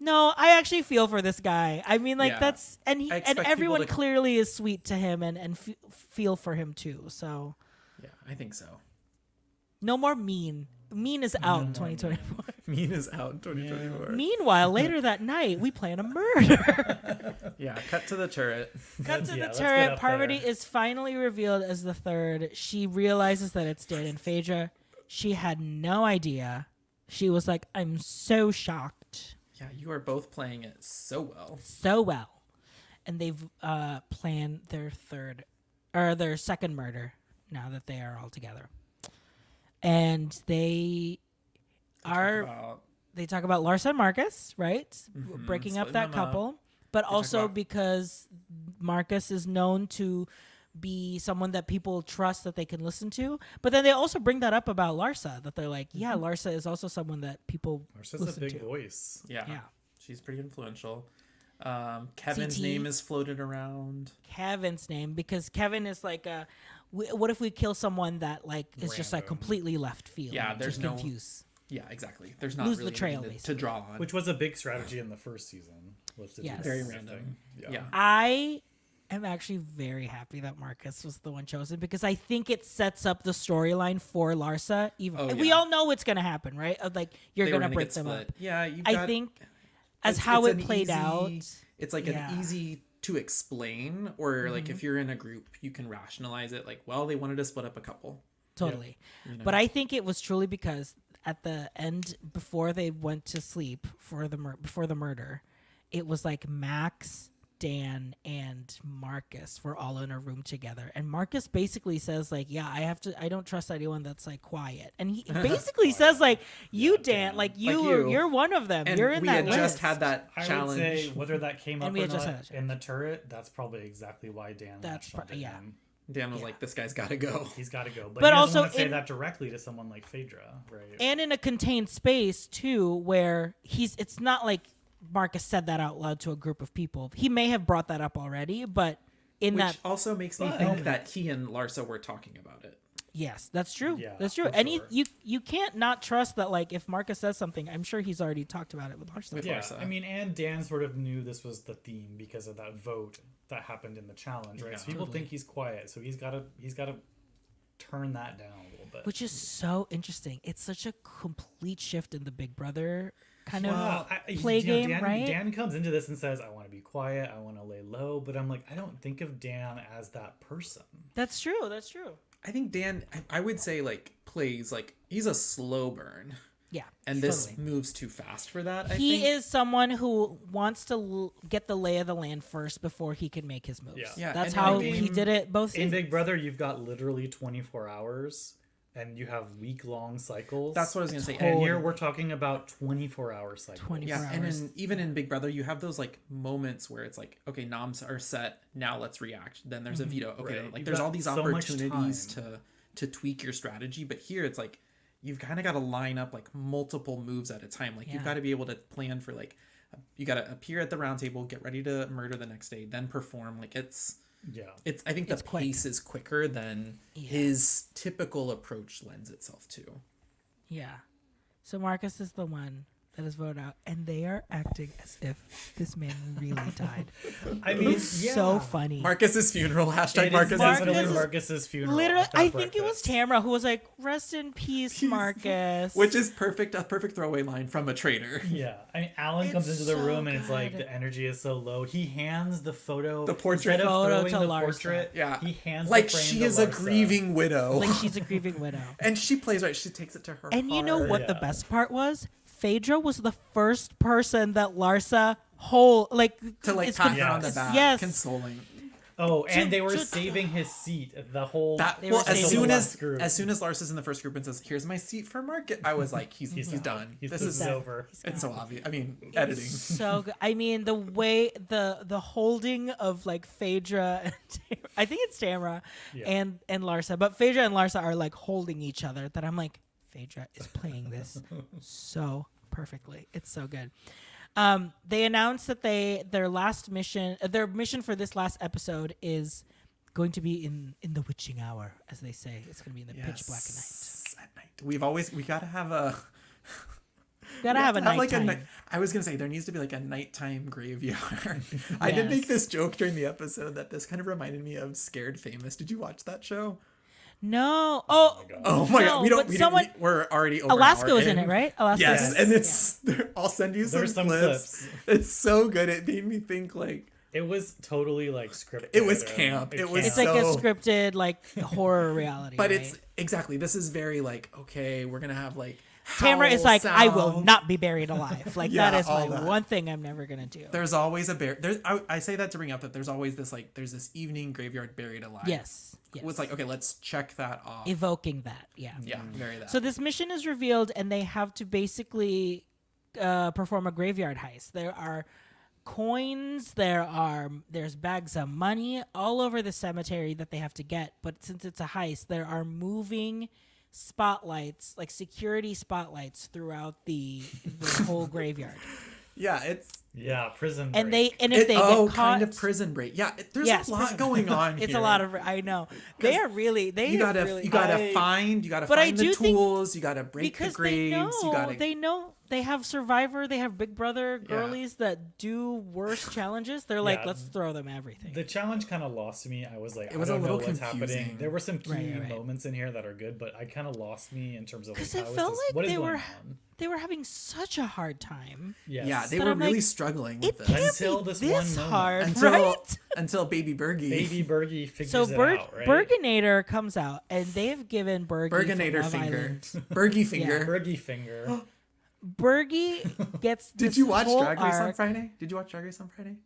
no, I actually feel for this guy. I mean, like that's and everyone clearly is sweet to him and feel for him too. So yeah, I think so. No more mean. Mean is out in 2024. Mean is out in 2024. Yeah. Meanwhile, later that night, we plan a murder. Cut to the turret. Cut to the turret. Parvati is finally revealed as the third. She realizes that it's Dan and Phaedra. She had no idea. She was like, I'm so shocked. Yeah, you are both playing it so well. So well. And they've planned their third or their second murder now that they are all together. And they talk about Larsa and Marcus, right? Mm-hmm. Breaking up that couple. But also because Marcus is known to be someone that people trust that they can listen to. But then they also bring that up about Larsa, that they're like, yeah, Larsa is also someone that people Larsa's listen to. a big voice. Yeah. She's pretty influential. Kevin's name is floated around. Kevin's name, because Kevin is like what if we kill someone that like is random, just like completely left field? Yeah, there's no confuse. Yeah, exactly. There's not lose really the trail to draw on, which was a big strategy in the first season. Was to do very random. Yeah. I am actually very happy that Marcus was the one chosen, because I think it sets up the storyline for Larsa. We all know what's gonna happen, right? Like you're gonna break them up. Yeah, I think. As how it played out, it's like an easy to explain, or like if you're in a group, you can rationalize it. Like, well, they wanted to split up a couple. Totally, but I think it was truly because at the end, before they went to sleep before the murder, it was like Max, Dan, and Marcus were all in a room together, and Marcus basically says like, yeah, I don't trust anyone that's like quiet, and he basically says like, you Dan, like you're one of them, and you're in that list. We had just had that challenge. I would say whether that came up or not in the turret, that's probably exactly why Dan him. Dan was like, this guy's got to go. He's got to go. But he doesn't want to say that directly to someone like Phaedra, right? And in a contained space too, where it's not like Marcus said that out loud to a group of people. He may have brought that up already, but which also makes me think that he and Larsa were talking about it. Yes, that's true. Yeah, that's true. And you can't not trust that. Like if Marcus says something, I'm sure he's already talked about it with Larsa. I mean, and Dan sort of knew this was the theme because of that vote that happened in the challenge, right? So people think he's quiet, so he's got to turn that down a little bit. Which is so interesting. It's such a complete shift in the Big Brother kind of play game, right? Dan comes into this and says, I want to be quiet, I want to lay low, but I'm like, I don't think of Dan as that person. That's true. I think Dan, I would say like plays like he's a slow burn. Yeah. And this moves too fast for that, He is someone who wants to get the lay of the land first before he can make his moves. Yeah. That's how he did it both seasons. In Big Brother, you've got literally 24 hours. And you have week-long cycles. That's what I was going to say. And here we're talking about 24-hour cycles. 24 hours. And even in Big Brother, you have those like moments where it's like, okay, noms are set. Now let's react. Then there's a veto. Okay, like there's all these opportunities to tweak your strategy. But here it's like you've kind of got to line up like multiple moves at a time. Like you've got to be able to plan for like you got to appear at the round table, get ready to murder the next day, then perform. Like I think the pace is quicker than his typical approach lends itself to. Yeah. So Marcus is the one that is voted out, and they are acting as if this man really died. I mean, so funny. Marcus's funeral. Hashtag Marcus's funeral. Literally, I think it was Tamara who was like, "Rest in peace, Marcus," which is perfect. A perfect throwaway line from a traitor. Yeah, I mean, Alan comes into the room and it's like the energy is so low. He hands the portrait to Larsa. Portrait. Yeah, he hands like the frame she is to a grieving widow. Like she's a grieving widow, and she plays right. She takes it to her. And heart. You know what the best part was? Phaedra was the first person that Larsa to pat her on the back, consoling. Oh, and they were saving his seat the whole. As soon as Larsa's in the first group and says, "Here's my seat for Market," I was like, "He's done. This is over." It's so obvious. I mean, editing. So good. I mean, the way the holding of like Phaedra, and I think it's Tamara and Larsa, but Phaedra and Larsa are like holding each other. That I'm like, Phaedra is playing this so perfectly. It's so good. They announced that their mission for this last episode is going to be in the witching hour, as they say. It's going to be in the pitch black night. We gotta have a nighttime. I was gonna say there needs to be like a nighttime graveyard. I did make this joke during the episode that this kind of reminded me of Scared Famous. Did you watch that show? No. Oh my god. We're already over. Alaska was in it, right? Alaska. Yes, and I'll send you some clips. It's so good. It made me think like it was totally like scripted. It was camp. It's like a scripted like horror reality. But it's exactly. This is very like, okay, we're gonna have like Tamara is like, I will not be buried alive. Like Yeah, that is all my that. one thing I'm never gonna do. There's always I say that to bring up that there's always this like there's this evening graveyard buried alive. Yes. It's like, okay, let's check that off. Evoking that, yeah. Yeah, very that. So this mission is revealed, and they have to basically perform a graveyard heist. There are coins, there's bags of money all over the cemetery that they have to get. But since it's a heist, there are moving spotlights, like security spotlights throughout the whole graveyard. Yeah, it's prison break. And if they get caught, kind of prison break. Yeah, there's a lot going on here. It's a lot of I know. They are really you gotta find the tools, you gotta break the graves, they have Survivor, they have Big Brother girlies that do worse challenges. They're like, let's throw them everything. The challenge kind of lost me. I was like, it was I don't a little know what's confusing. happening. There were some key moments in here that are good, but I kind of lost me in terms of because it felt like they were having such a hard time. Yes. Yeah, they were really struggling with this. Until this one moment. Hard, right? Until Baby Bergie figures it out, right? Burgonator comes out, and they've given Burgonator finger. Bergie finger. Yeah. Bergie finger. Bergie gets Did you watch Drag Race on Friday?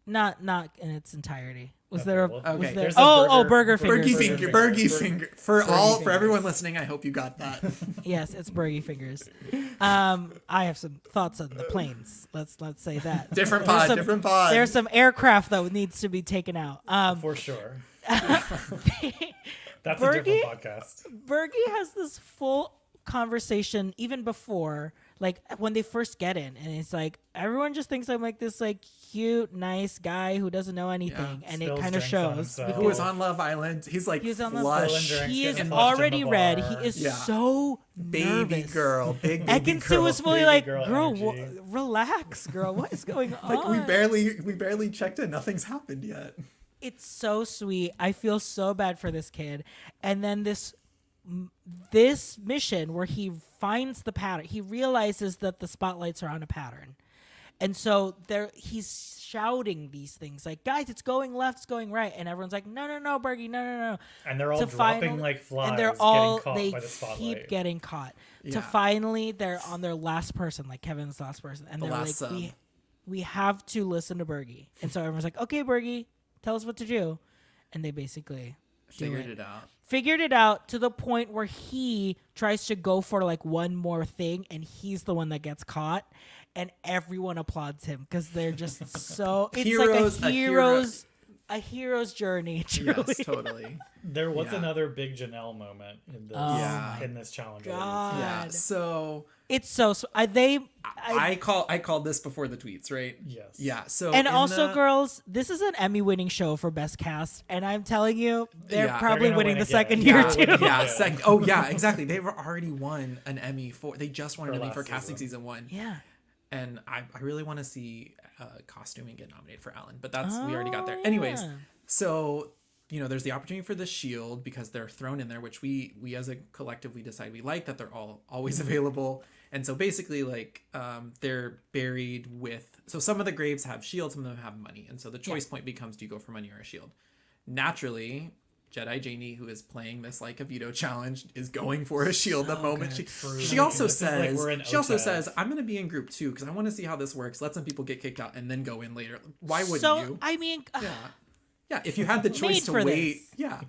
Not in its entirety. Burger fingers. Bergie finger. For everyone listening, I hope you got that. Yes, it's Bergie fingers. I have some thoughts on the planes. Let's say that. Different pod. There's some aircraft that needs to be taken out. For sure. That's a different podcast. Bergie has this full conversation even before, like when they first get in, and it's like everyone just thinks I'm like this like cute nice guy who doesn't know anything, and it kind of shows. Who is on Love Island. He's like flush. He is already red. He is so baby nervous. Girl, big baby Ekin Su was fully like, girl, relax, girl. What is going on? Like we barely checked in. Nothing's happened yet. It's so sweet. I feel so bad for this kid. And then this mission where he finds the pattern, he realizes that the spotlights are on a pattern, and so he's shouting these things like, guys, it's going left, it's going right, and everyone's like, no, Bergie, no, and they're all dropping like flies, and they're all by the spotlight. Keep getting caught. To finally they're on their last person, like Kevin's last person, and they're like, we have to listen to Bergie, and so everyone's like, okay, Bergie, tell us what to do, and they basically figured it out to the point where he tries to go for like one more thing, and he's the one that gets caught, and everyone applauds him because they're just so it's like a hero's journey. Truly. Yes, totally. There was another big Janelle moment in this challenge. God. Yeah. So it's so I called this before the tweets, right? Yes. Yeah. So and also, girls, this is an Emmy-winning show for Best Cast, and I'm telling you, they're probably winning the second year too. Yeah. Exactly. They've already won an Emmy for. They just won an Emmy for casting season 1. Yeah. And I really want to see costuming get nominated for Alan, but we already got there. Anyways, so there's the opportunity for the shield because they're thrown in there, which we as a collective, we decide we like that they're always available. And so basically like they're buried with, so some of the graves have shields, some of them have money. And so the choice point becomes, do you go for money or a shield? Naturally, Jedi Janie, who is playing this like a veto challenge, is going for a shield the moment she also says, I'm going to be in group 2 because I want to see how this works. Let some people get kicked out and then go in later. Why wouldn't you? I mean, yeah, if you had the choice to wait. Yeah.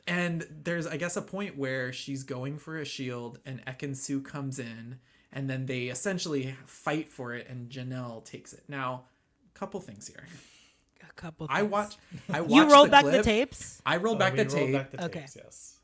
And there's, I guess, a point where she's going for a shield and Ekin Su comes in, and then they essentially fight for it, and Janelle takes it. Now, a couple things here. I watched you rolled the back clip. the tapes? I rolled back the tape. Okay. Yes.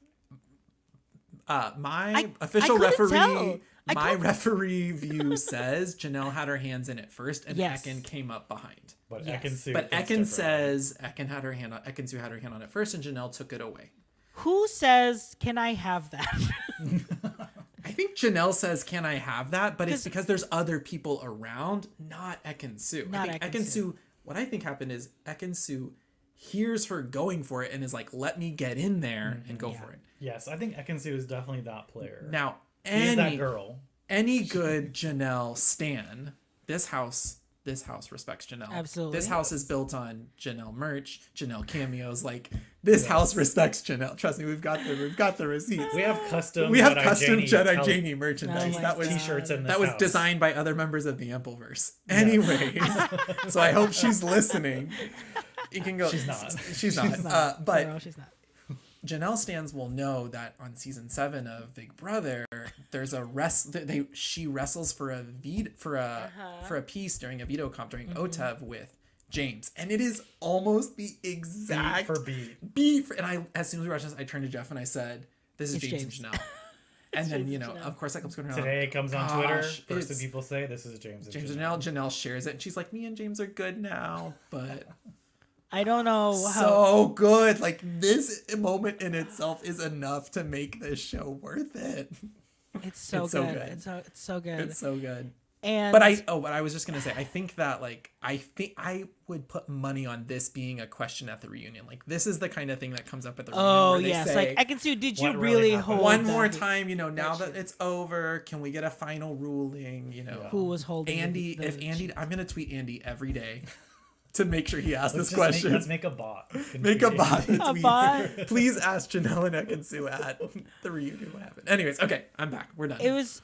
My official referee, referee view says Janelle had her hands in it first, and Ekin came up behind. But Ekin says Ekin Su had her hand on it first, and Janelle took it away. Who says, "Can I have that"? I think Janelle says, "Can I have that?" But it's because there's other people around, not Ekin Su. Ekin Su. What I think happened is Ekin Su hears her going for it and is like, let me get in there and go for it. Yes, I think Ekin Su is definitely that player. Now, that girl. Any good Janelle stan, this house this house respects Janelle. Absolutely. This house is built on Janelle merch, Janelle cameos. Like, this house respects Janelle. Trust me, we've got the receipts. We have custom Jedi Janie merchandise. That was t-shirts in this that was house. designed by other members of the Ampliverse. Anyways, so I hope she's listening. You can go. She's not. She's not. But No, she's not. Janelle stands will know that on season 7 of Big Brother, there's a she wrestles for a piece during a veto comp during OTEV with James, and it is almost the exact beat. And as soon as we watched this, I turned to Jeff and I said, "This is James and Janelle." And then of course that comes going around. Today it comes on Twitter. First thing people say, "This is James and Janelle." Janelle shares it, and she's like, "Me and James are good now," but. I don't know how. So good. Like, this moment in itself is enough to make this show worth it. It's so good. It's so good. It's so good. And but I was just gonna say, I think that I would put money on this being a question at the reunion. Like, this is the kind of thing that comes up at the reunion. Oh yes, like I can see. Did you really hold one more time? Now that it's over, can we get a final ruling? Who was holding Andy? I'm gonna tweet Andy every day. To make sure he asks this question. Let's make a bot. Make a bot. A bot. Please ask Janelle and Ekansu at the reunion what happened. Anyways, okay, I'm back. We're done. It was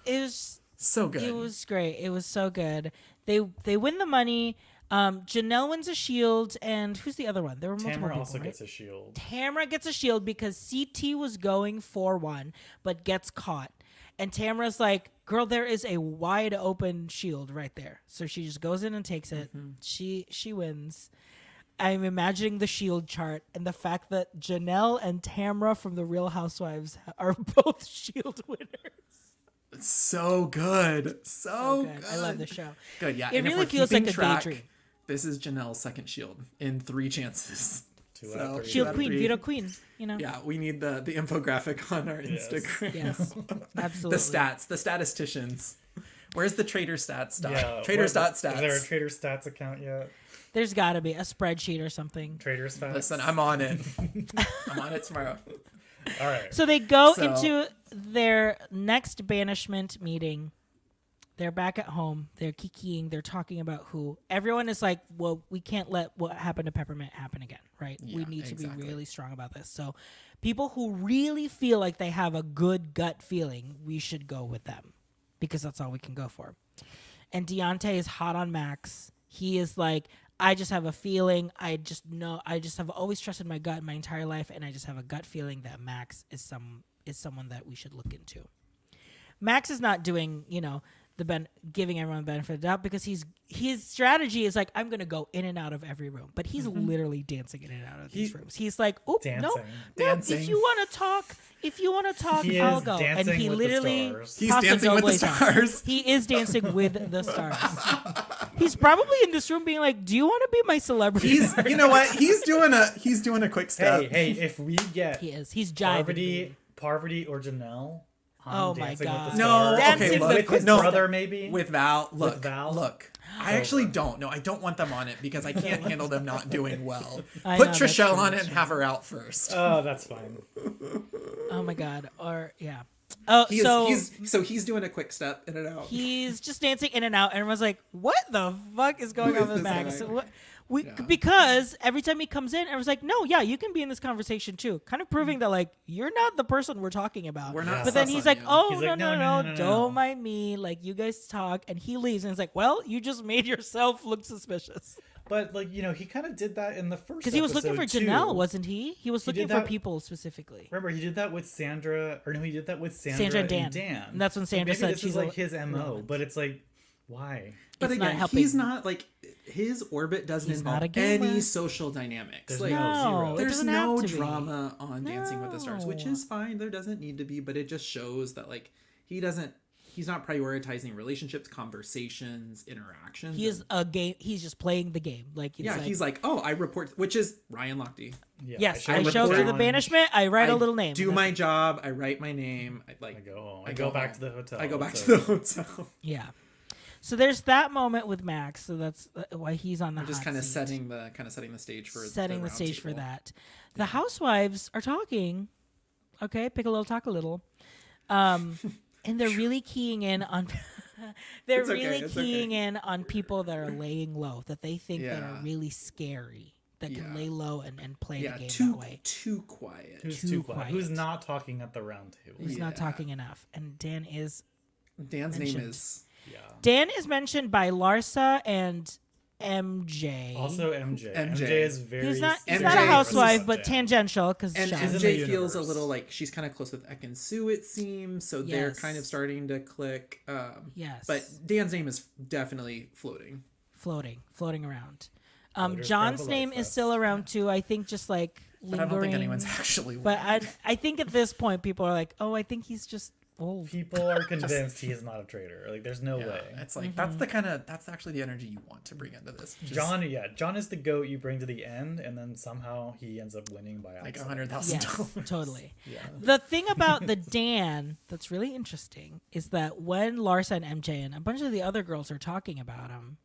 so good. It was great. It was so good. They win the money. Janelle wins a shield, and who's the other one? There were multiple Tamara people, also right? gets a shield. Tamara gets a shield because CT was going for one, but gets caught. And Tamara's like, girl, there is a wide open shield right there. So she just goes in and takes it. Mm-hmm. She wins. I'm imagining the shield chart and the fact that Janelle and Tamara from The Real Housewives are both shield winners. So good. So good. I love the show. Good, yeah. It and really feels like a daydream. This is Janelle's second shield in 3 chances. Shield Queen, Veto Queen, Yeah, we need the infographic on our Instagram. Yes, absolutely. The statisticians. Where's the Traitor stats stuff? Yeah, Traitors.stats. Is there a Traitor stats account yet? There's got to be a spreadsheet or something. Traitor stats. Listen, I'm on it. I'm on it tomorrow. All right. So they go into their next banishment meeting. They're back at home. They're kikiing. They're talking about who. Everyone is like, well, we can't let what happened to Peppermint happen again, right? Yeah, we need to be really strong about this. So people who really feel like they have a good gut feeling, we should go with them because that's all we can go for. And Deontay is hot on Max. He is like, I just have a feeling. I just have always trusted my gut my entire life, and I just have a gut feeling that Max is someone that we should look into. Max is not doing, giving everyone the benefit of the doubt because his strategy is like, I'm gonna go in and out of every room, but he's literally dancing in and out of these rooms. He's like, oh no, if you want to talk, I'll go. And he literally he's dancing with the stars. He is dancing with the stars. He's probably in this room being like, do you want to be my celebrity? You know what? He's doing a quick step. Hey, if we get he's jiving. Parvati or Janelle. Oh my God! No, okay, look, with his brother maybe. With Val, look. I actually don't. No, I don't want them on it because I can't handle them not doing well. Put Trishelle on it and have her out first. Oh, that's fine. Oh my God! Or yeah. Oh, he's doing a quick step in and out. He's just dancing in and out, and everyone's like, "What the fuck is going on with Max?" Because every time he comes in, everyone's like, "No, yeah, you can be in this conversation too," kind of proving that like you're not the person we're talking about. We're not. But then he's like, "Oh no, don't mind me. Like you guys talk," and he leaves, and it's like, "Well, you just made yourself look suspicious." But he kind of did that in the first. Because he was looking for Janelle, wasn't he? He was looking for people specifically. Remember, he did that with Sandra, he did that with Sandra and Dan. And that's when Sandra said she's like his MO, but it's like, why? But again, he's not like his orbit doesn't involve any social dynamics. There's no drama on Dancing with the Stars, which is fine. There doesn't need to be, but it just shows that like he's not prioritizing relationships, conversations, interactions. He is a game. He's just playing the game. He's like, oh, I report, which is Ryan Lochte. Yeah, yes, I show through the banishment. I write a little name. Do my job. I write my name. I go back to the hotel. I go back to the hotel. Yeah. So there's that moment with Max. So that's why he's on the hot just kind of seat. setting the stage for for that. The housewives are talking. Okay, pick a little, talk a little. And they're really keying in on They're It's okay, really it's keying okay. in on people that are laying low, that they think that are Yeah. really scary, that can lay low and play the game too that way. too quiet. Who's Too too quiet? Who's not talking at the round table? Who's not Yeah. talking enough. And Dan is Dan's mentioned. name is Dan is mentioned by Larsa and MJ. Also MJ. MJ. MJ is very. He's not MJ a housewife, is but down. tangential because and in the MJ feels a universe. little like she's kind of close with Ek and Sue, it seems. So they're Yes. kind of starting to click. Yes. But Dan's name is definitely floating. floating around. Floaters John's travel name like is that. still around too. I think just like But lingering. I don't think anyone's actually. But I think at this point people are like, oh, I think he's just old. People are convinced he is not a traitor. Like, there's no way. It's like that's actually the energy you want to bring into this. Just John is the goat you bring to the end, and then somehow he ends up winning by like accident. $100,000. Yes, totally. Yeah. The thing about the Dan that's really interesting is that when Larsa and MJ and a bunch of the other girls are talking about him,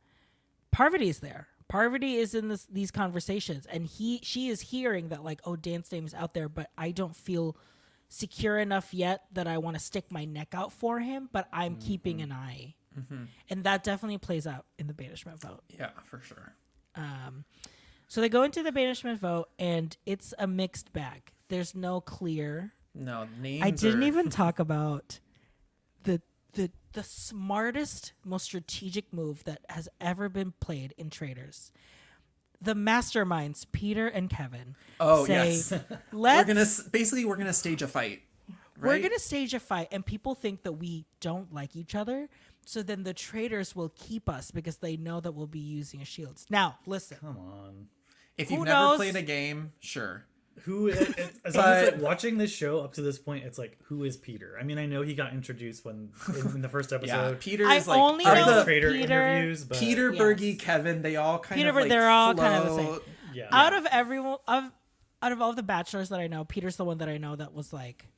Parvati's there. Parvati is in these conversations, and she is hearing that like, oh, Dan's name is out there, but I don't feel secure enough yet that I want to stick my neck out for him, but I'm keeping an eye. And that definitely plays out in the banishment vote. Yeah, for sure. So they go into the banishment vote, and it's a mixed bag. There's no clear. No names. I didn't are- even talk about the smartest, most strategic move that has ever been played in Traitors. The masterminds, Peter and Kevin. Oh say, yes. Let's We're gonna stage a fight. we're Right? gonna stage a fight, and people think that we don't like each other. So then the traitors will keep us because they know that we'll be using as shields. Now, listen. Come on. If Who you've never knows? played a game, sure. As long as like watching this show up to this point, it's like, who is Peter? I mean, I know he got introduced in the first Yeah, episode. Peter I is like only During know the traitor Peter- interviews, but Peter, Yes. Bergie, Kevin. They all kind Peter, of like they're all kind of the same. float. yeah. Out of everyone, out of all the bachelors that I know, Peter's the one that I know that was like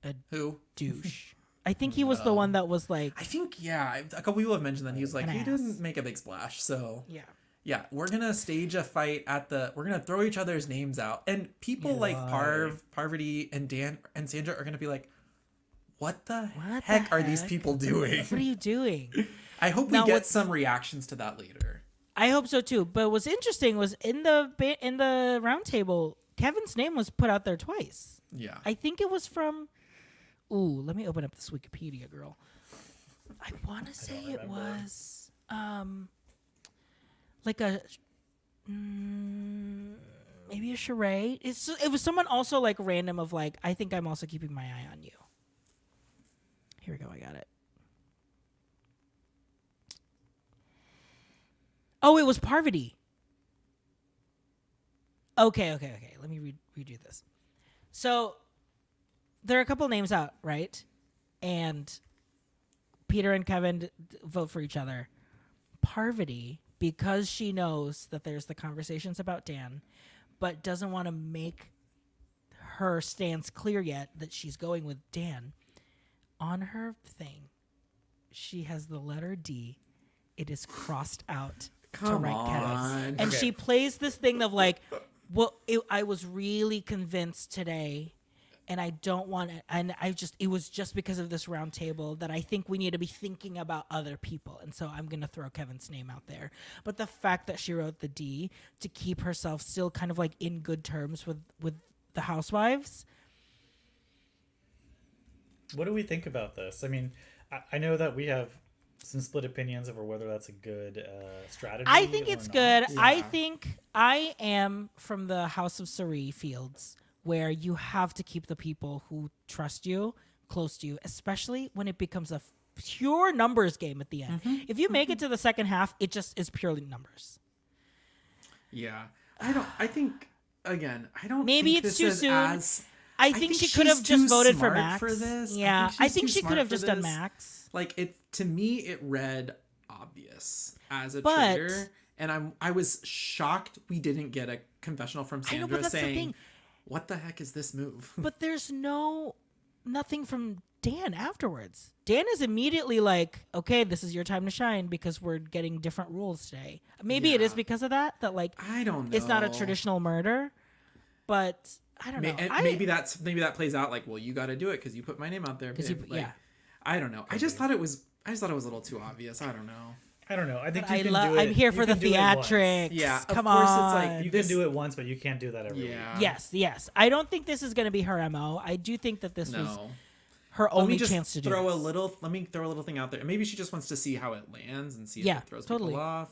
a Who? douche. I think he was the one that was like, I think a couple people have mentioned that he was like An he ass. didn't make a big splash. So yeah. yeah, we're gonna stage a fight we're gonna throw each other's names out, and people like Why? Parvati and Dan and Sandra are gonna be like, what the What heck the are these heck? people doing? What are you doing? I hope Now we get what's- some reactions to that later. I hope so too. But what's interesting was in the round table, Kevin's name was put out there twice. Yeah. I think it was from. Ooh, let me open up this Wikipedia, girl. I want to say it remember. was like a maybe a charade. It was someone also like random of like, I think I'm also keeping my eye on you. Here we go. I got it. Oh, it was Parvati. Okay. Let me redo this. So there are a couple names out, right? And Peter and Kevin vote for each other. Parvati, because she knows that there's the conversations about Dan, but doesn't want to make her stance clear yet that she's going with Dan, on her thing, she has the letter D. It is crossed out to write Kevin. And she plays this thing of like, well, I was really convinced today, and I don't want it. And it was just because of this round table that I think we need to be thinking about other people. And so I'm going to throw Kevin's name out there. But the fact that she wrote the D to keep herself still kind of like in good terms with the housewives. What do we think about this? I mean, I know that we have some split opinions over whether that's a good strategy. I think it's or good. not. I think I am from the House of Cirie fields, where you have to keep the people who trust you close to you, especially when it becomes a pure numbers game at the end. If you make it to the second half, it just is purely numbers. Yeah. I think Maybe think it's this too is soon. as I think she could she's have just too voted for smart Max. for this. Yeah, I think she's she too could have smart just for done this. Max. Like it to me, it read obvious as a But- traitor, and I was shocked we didn't get a confessional from I know, Sandra but that's the saying, thing. "What the heck is this move?" But there's nothing from Dan afterwards. Dan is immediately like, okay, this is your time to shine because we're getting different rules today. Maybe it is Yeah. because of that like I don't know. it's not a traditional murder, but I don't know. Maybe that plays out like, well, you got to do it because you put my name out there. 'Cause you- babe. Like, yeah. I don't know. I just thought it was I just thought it was a little too obvious. I don't know. I think you can do it. I'm here for the theatrics. Yeah, come of course on. It's like you can do it once, but you can't do that every week. Yes. I don't think this is going to be her MO. I do think that this was her only chance to do Let me throw a little thing out there. Maybe she just wants to see how it lands and see if it throws people off.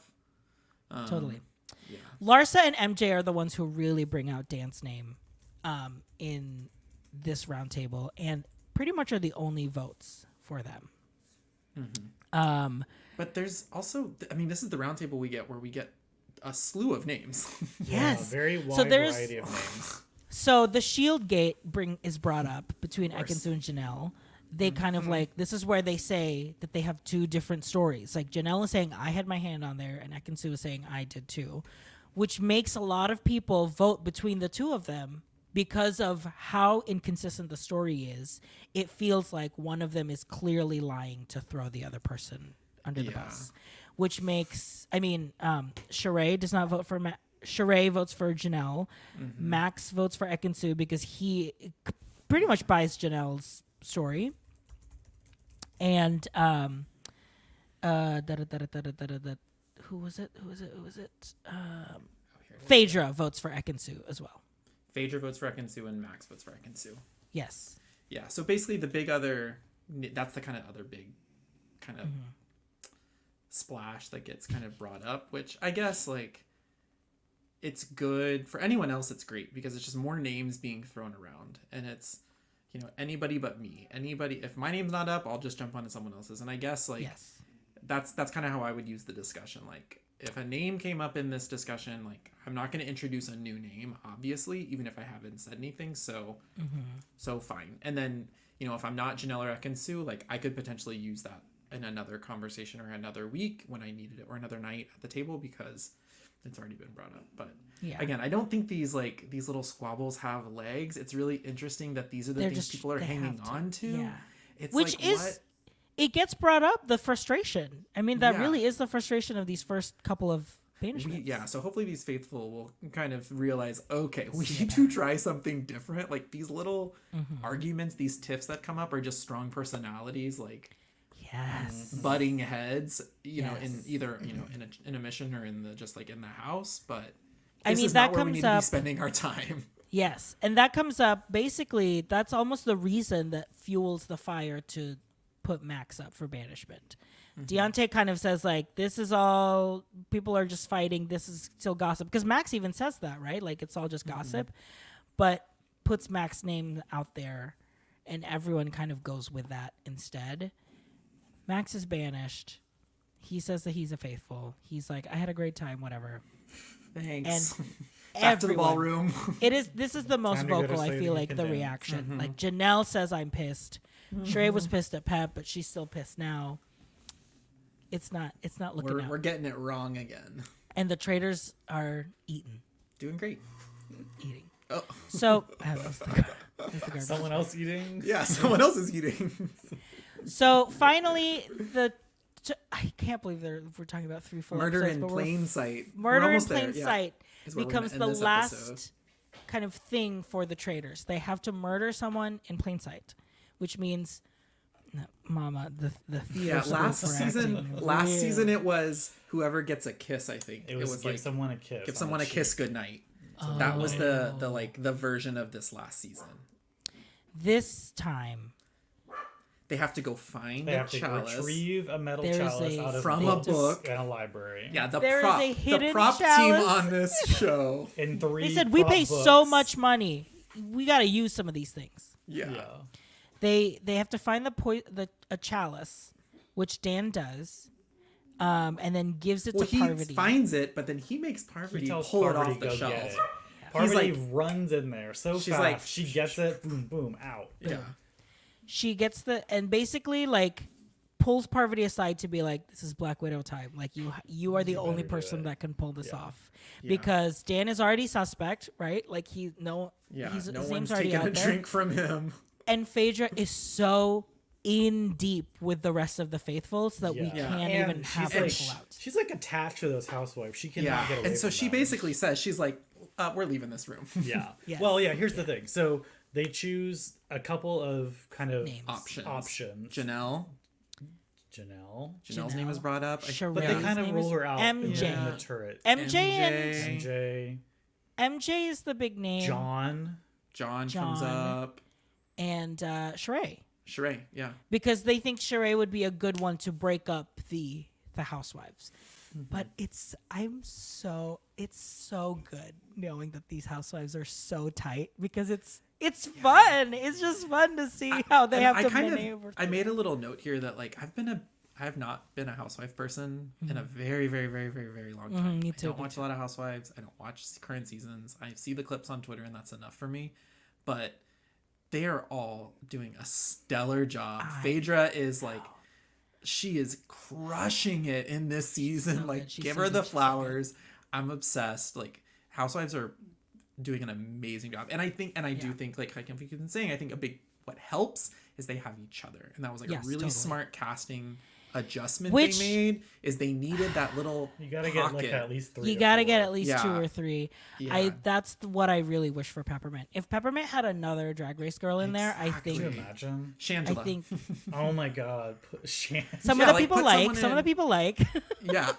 Totally. Yeah. Larsa and MJ are the ones who really bring out Dan's name in this roundtable, and pretty much are the only votes for them. Mm-hmm. But there's also, I mean, this is the roundtable we get where we get a slew of names. Yes, a very wide variety of names. So the Shield Gate is brought up between Ekin-Su and Janelle. They kind of like, this is where they say that they have two different stories. Like Janelle is saying, I had my hand on there, and Ekin-Su is saying, I did too, which makes a lot of people vote between the two of them because of how inconsistent the story is. It feels like one of them is clearly lying to throw the other person under the bus, which makes, I mean, Cirie does not vote for Cirie votes for Janelle. Mm-hmm. Max votes for Ekin-Su because he pretty much buys Janelle's story. And who was it? Phaedra votes for Ekin-Su as well. Phaedra votes for Ekin-Su and Max votes for Ekin-Su. Yes. Yeah, so basically the big other, that's the kind of other big kind of splash that gets kind of brought up, which I guess, like, it's good. For anyone else, it's great because it's just more names being thrown around. And it's, you know, anybody but me. Anybody, if my name's not up, I'll just jump onto someone else's. And I guess, like, that's kind of how I would use the discussion. Like, if a name came up in this discussion, like, I'm not going to introduce a new name, obviously, even if I haven't said anything. So, so fine. And then, you know, if I'm not Janelle or Ekin-Su, like, I could potentially use that in another conversation or another week when I needed it, or another night at the table because it's already been brought up. But again, I don't think these little squabbles have legs. It's really interesting that these are the things people are hanging on to. Yeah. It's which like, is what? It gets brought up, the frustration. I mean, that really is the frustration of these first couple of banishments. So hopefully these faithful will kind of realize, okay, we need to try something different. Like, these little arguments, these tiffs that come up are just strong personalities, like butting heads, you know, in either, you know, in a mission or in the, just like in the house. But I mean, is that not where comes we need up, to be spending our time. Yes. And that comes up, basically, that's almost the reason that fuels the fire to put Max up for banishment. Deontay kind of says, like, this is all, people are just fighting, this is still gossip. Because Max even says that, right? Like, it's all just gossip. But puts Max's name out there, and everyone kind of goes with that instead. Max is banished. He says that he's a faithful. He's like, I had a great time, whatever. Thanks. And back to the ballroom. This is the most vocal, I feel like, the reaction. Like, Janelle says, I'm pissed. Cirie was pissed at Pep, but she's still pissed now. It's not looking out. We're getting it wrong again. And the traitors are eating. Doing great. Eating. Oh. So, someone else eating? Yeah, someone else is eating. So, finally, I can't believe we're talking about 3-4 Murder episodes, in plain sight. Murder in plain sight becomes the last kind of thing for the traitors. They have to murder someone in plain sight, which means, Mama, the theater. Yeah, last season it was whoever gets a kiss. I think it was give someone a kiss. Give someone a kiss goodnight. So that was the version of this last season. This time, they have to go find a chalice. Retrieve a metal chalice out from a book in a library. Yeah, the prop team on this show. In 3 they said we pay so much money, we got to use some of these things. Yeah. They have to find a chalice, which Dan does, and then gives it to Parvati. He finds it, but then he makes Parvati pull it off the shelf. Parvati runs in there so fast. Like, she gets it, boom, boom, out. Yeah. She gets and basically, like, pulls Parvati aside to be like, this is Black Widow time. Like, you are the only person that can pull this off. Yeah. Because Dan is already suspect, right? Like, his name's already out there. Drink from him. And Phaedra is so in deep with the rest of the faithful so that we can't even have her pull out. She's like attached to those housewives. She cannot get away and so from she basically says, she's like, we're leaving this room. Yeah. Yes. Well, here's the thing. So they choose a couple of kind of options. Janelle, Janelle's name is brought up. But they kind of roll her out MJ. in the turret. MJ is the big name. John comes up. And Cirie. Cirie, yeah. Because they think Cirie would be a good one to break up the housewives. But it's so good knowing that these housewives are so tight because it's fun. It's just fun to see how they have to maneuver. I made a little note here that like I have not been a housewife person in a very, very, very, very, very long time. Me too, I don't watch a lot of housewives. I don't watch current seasons. I see the clips on Twitter and that's enough for me. But they are all doing a stellar job. Phaedra is like, she is crushing it in this season. So like, give her the flowers. I'm obsessed. Like, housewives are doing an amazing job. And I do think, like we've been saying, I think what helps is they have each other. And that was like a really smart casting adjustment they made is they needed that little you gotta get like at least 3 you gotta get at least 2 or 3. That's what I really wish for Peppermint. If Peppermint had another Drag Race girl in there, I think. Can you imagine? Shangela. I think. Oh my god, some of the people like. Yeah.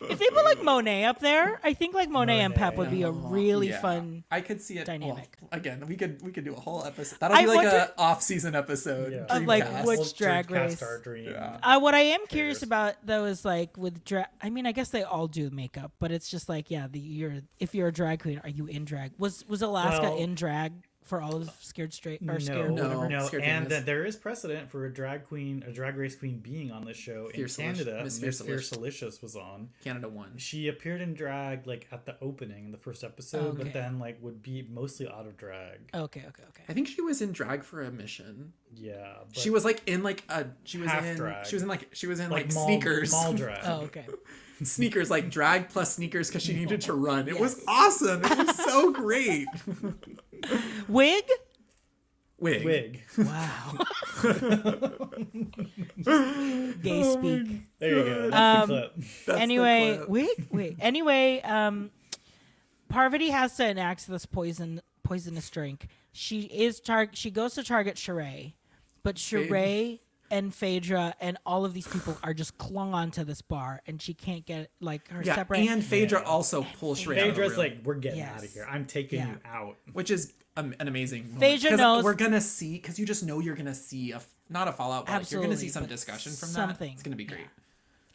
If they put like Monet up there, I think like Monet and Pep would be a really fun. I could see it. Dynamic. Well, again, we could do a whole episode. That'll be like a off-season episode of like which Drag Race. What I am curious about though is like with drag. I mean, I guess they all do makeup, but it's just like if you're a drag queen, are you in drag? Was Alaska in drag for all of Scared Straight or Scared? No. And there is precedent for a drag race queen being on this show in Canada. Miss Fiercelicious was on. Canada won. She appeared in drag like at the opening in the first episode, but then like would be mostly out of drag. Okay. I think she was in drag for a mission. Yeah, she was like in like she was in sneakers. Mall drag. Oh, okay. Sneakers, like drag plus sneakers because she needed to run. It was awesome. It was so great. Wig. Wow. Gay speak. There you go. That's the clip. Anyway, wig. Anyway, Parvati has to enact this poisonous drink. She goes to target Cirie, but Cirie and Phaedra and all of these people are just clung onto this bar, and she can't get like her separate. And Phaedra also pulls Cirie out of the room. Phaedra's like, we're getting out of here. I'm taking you out. Which is an amazing moment. Phaedra knows. We're going to see, because you just know you're going to see, not a fallout, but like you're going to see some discussion from that. It's going to be great.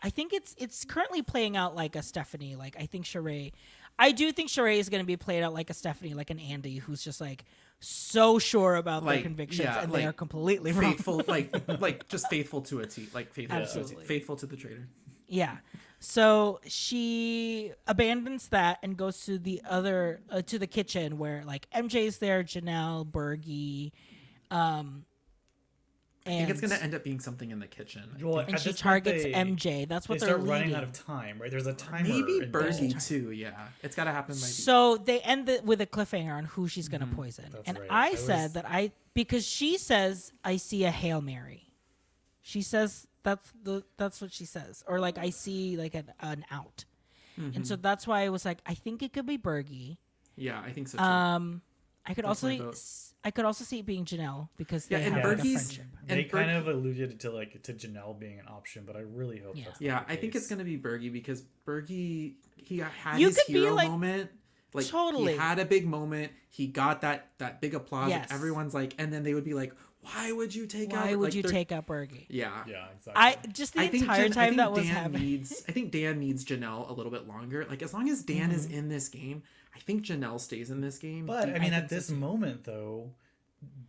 I think it's currently playing out like a Stephanie. Like, I think Cirie. I do think Cirie is going to be played out like a Stephanie, like an Andy, who's just like so sure about their convictions, and they are completely faithful, wrong. like just faithful to a T, like faithful to the traitor. Yeah. So she abandons that and goes to the other to the kitchen where like MJ's there, Janelle, Bergie, I think it's going to end up being something in the kitchen. Well, and she targets MJ. That's what they're leading. Running out of time, right? There's a timer. Maybe Bergie too. Yeah, it's got to happen. So they end it with a cliffhanger on who she's going to poison. That's and right. I said that because she says I see a Hail Mary. She says that's what she says, or like I see like an out, and so that's why I was like I think it could be Bergie. Yeah, I think so too. I could also see it being Janelle because they have a friendship. They kind of alluded to Janelle being an option, but I really hope that's not the case. I think it's gonna be Bergie because Bergie he had his hero moment. Like totally. He had a big moment. He got that big applause. Yes. Like, everyone's like, and then they would be like, "Why would you take out Bergie?" Yeah, exactly. The entire time that was happening. I think Dan needs Janelle a little bit longer. Like as long as Dan is in this game, I think Janelle stays in this game. But I mean, at this moment though,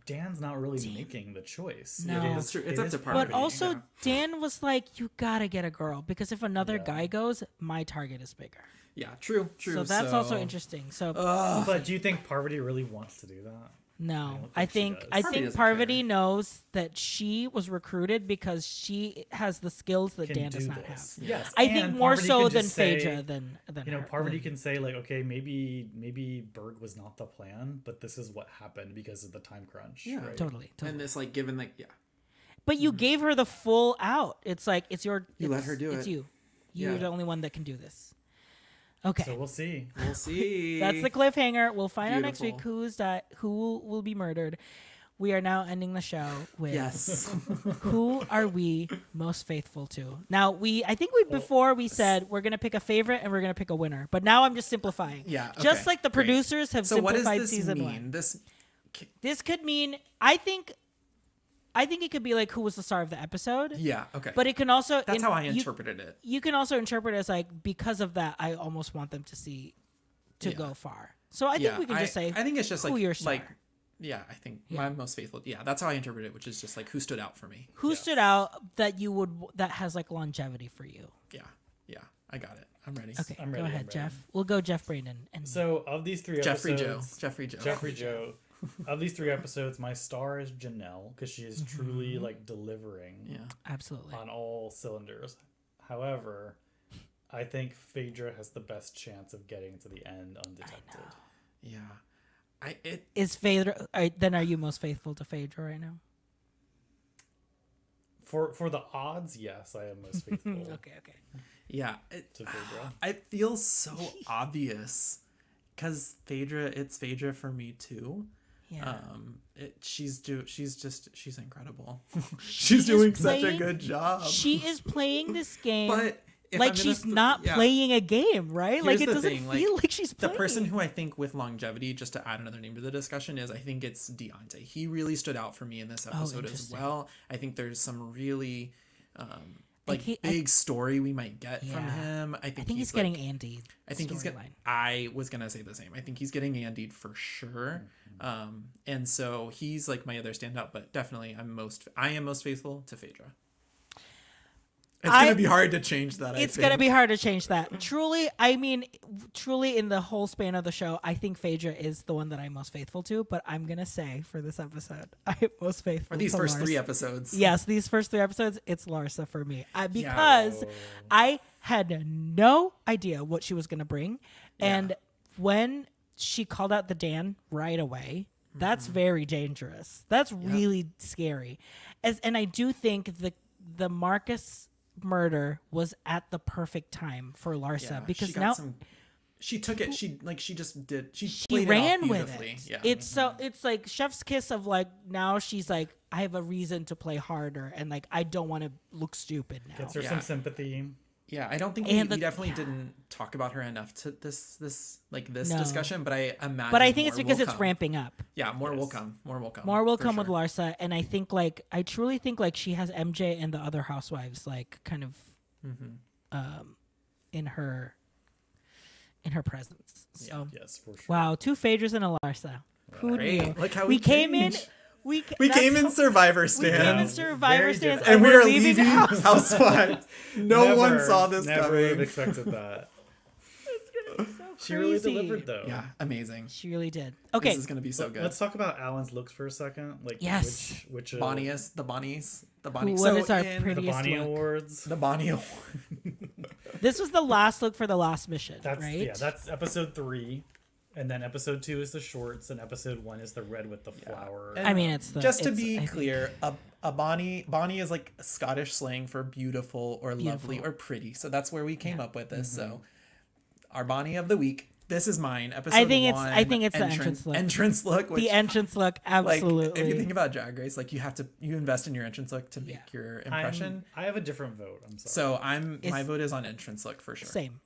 Dan's not really making the choice. No, it's true. It's up to Parvati. But also, Dan was like, "You gotta get a girl because if another guy goes, my target is bigger." Yeah, true. So that's also interesting. So, but do you think Parvati really wants to do that? No, I think Parvati knows that she was recruited because she has the skills that Dan does not have. Yes, I think more so than Phaedra than her. Parvati can say like, okay, maybe Berg was not the plan, but this is what happened because of the time crunch. Yeah, right? totally. And this given But you gave her the full out. It's like You let her do it. It's you. You're the only one that can do this. Okay. So we'll see. That's the cliffhanger. We'll find out next week who will be murdered. we are now ending the show with Yes. who are we most faithful to? Now, before we said we're going to pick a favorite and we're going to pick a winner. But now I'm just simplifying. Yeah. Okay, just like the producers have so simplified what does this season mean? 1. This could mean, I think it could be like who was the star of the episode. Yeah, okay. But it can also... That's how I interpreted it. You can also interpret it as like, because of that, I almost want them to go far. So I think we can just say I think it's just who your star. Yeah, I think my most faithful. Yeah, that's how I interpret it, which is just like who stood out for me. Who stood out that that has like longevity for you? Yeah, I got it. I'm ready. Okay, I'm ready, go ahead, I'm ready. Jeff. We'll go Jeff Brandon. And so of these 3 episodes, Jeffrey Joe. Of these 3 episodes, my star is Janelle because she is truly like delivering. Absolutely on all cylinders. However, I think Phaedra has the best chance of getting to the end undetected. Yeah. Is Phaedra? Then are you most faithful to Phaedra right now? For the odds, yes, I am most faithful. Okay. Yeah, to Phaedra. It feels so obvious because it's Phaedra for me too. Yeah. She's incredible. She's doing such a good job. She is playing this game, but like she's not playing a game, right? Here's like it the doesn't thing, feel like she's playing. The person who I think with longevity, just to add another name to the discussion, I think it's Deontay. He really stood out for me in this episode as well. I think there's some really big story we might get from him. I think he's getting Andy. I was gonna say the same. I think he's getting Andied for sure. And so he's like my other standout, but definitely I am most faithful to Phaedra. It's going to be hard to change that. It's going to be hard to change that. Truly, in the whole span of the show, I think Phaedra is the one that I'm most faithful to. But I'm going to say for this episode, I am most faithful for these first 3 episodes. Yes, these first 3 episodes, it's Larsa for me. Because I had no idea what she was going to bring. And when she called out the Dan right away, that's very dangerous. That's really scary. And I do think the Marcus murder was at the perfect time for Larsa because she took it. She ran with it. Yeah. It's like chef's kiss of like, now she's like, I have a reason to play harder and like I don't want to look stupid now. Gets her some sympathy. Yeah, I don't think we definitely didn't talk about her enough to this discussion, but I imagine. But I think it's because it's ramping up. Yeah, more will come. More will come. More will come with Larsa, and I truly think like she has MJ and the other housewives like kind of in her presence. So yes, for sure. Wow, 2 Phaedras and a Larsa. Who knew? Look how we came in. We came in Survivor stance. We came in Survivor stance, and we are leaving Housewives. No one saw this coming. Never would have expected that. It's gonna be so crazy. She really delivered, though. Yeah, amazing. She really did. Okay, this is gonna be so good. Let's talk about Alan's looks for a second. Like, yes, which the Bonnie. What is our prettiest the Bonnie look? Awards? The Bonnie Award. This was the last look for the last mission, right? Yeah, that's episode 3. And then episode 2 is the shorts, and episode 1 is the red with the flower. And it's just to be clear, a Bonnie is like Scottish slang for beautiful or lovely or pretty. So that's where we came up with this. So our Bonnie of the week. This is mine. Episode 1. I think it's the entrance look. Entrance look. The entrance look, absolutely. Like, if you think about Drag Race, like you invest in your entrance look to make your impression. I have a different vote. I'm sorry. So my vote is on entrance look for sure. Same.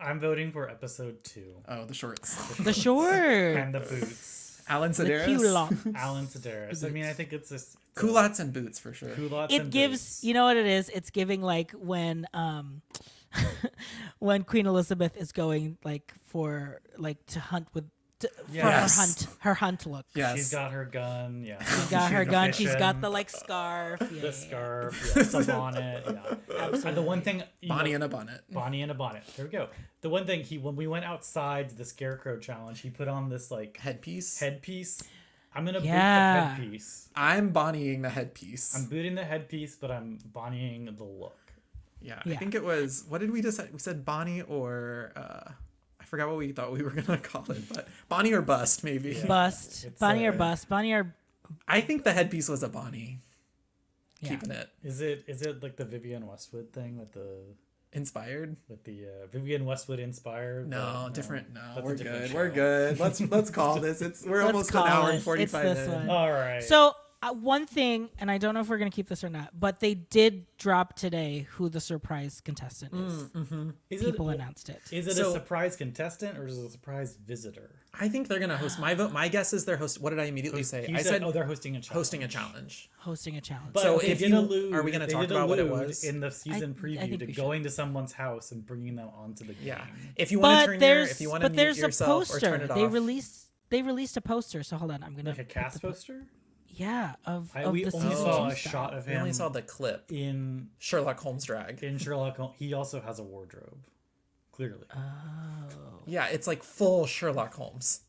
I'm voting for episode 2. Oh, the shorts. The shorts. And the boots. Alan Sedaris. Alan Sedaris. I mean, I think it's just culottes and boots for sure. It gives, you know what it is? It's giving like when when Queen Elizabeth is going like for like to hunt with for her hunt look. Yes. She's got her gun. Yeah. She's got her gun. She's got the like scarf. The scarf. Yeah, the bonnet. Yeah. Absolutely. And the one thing. Bonnie in a bonnet. Bonnie in a bonnet. There we go. The one thing when we went outside to the Scarecrow challenge, he put on this like headpiece. I'm gonna boot the headpiece. I'm Bonnieing the headpiece. I'm booting the headpiece, but I'm Bonnieing the look. Yeah. I think it was. What did we decide? We said Bonnie or. I forgot what we thought we were gonna call it, but Bonnie or bust maybe. Yeah. Bust. Bonnie or bust. Bonnie or. I think the headpiece was a Bonnie. Yeah. Keeping it. Is it like the Vivienne Westwood thing with the? Inspired with the Vivian Westwood inspired. No, different. No, we're good. Show. We're good. Let's call this. We're almost an hour and 45 minutes. All right. So one thing, and I don't know if we're gonna keep this or not, but they did drop today who the surprise contestant is. People announced it. Is it a surprise contestant or is it a surprise visitor? I think they're gonna host. My guess is they're host. What did I immediately say? I said, they're hosting a challenge. Hosting a challenge. But so if you allude, are we going to talk about what it was in the season preview to going to someone's house and bringing them onto the game? Yeah. If you want to turn if you want to mute yourself or turn it off. They released a poster. So hold on, I'm gonna like a cast poster. Yeah, we the only saw a shot of him. We only saw the clip in Sherlock Holmes drag. In Sherlock Holmes, he also has a wardrobe. Clearly. Oh. Yeah, it's like full Sherlock Holmes.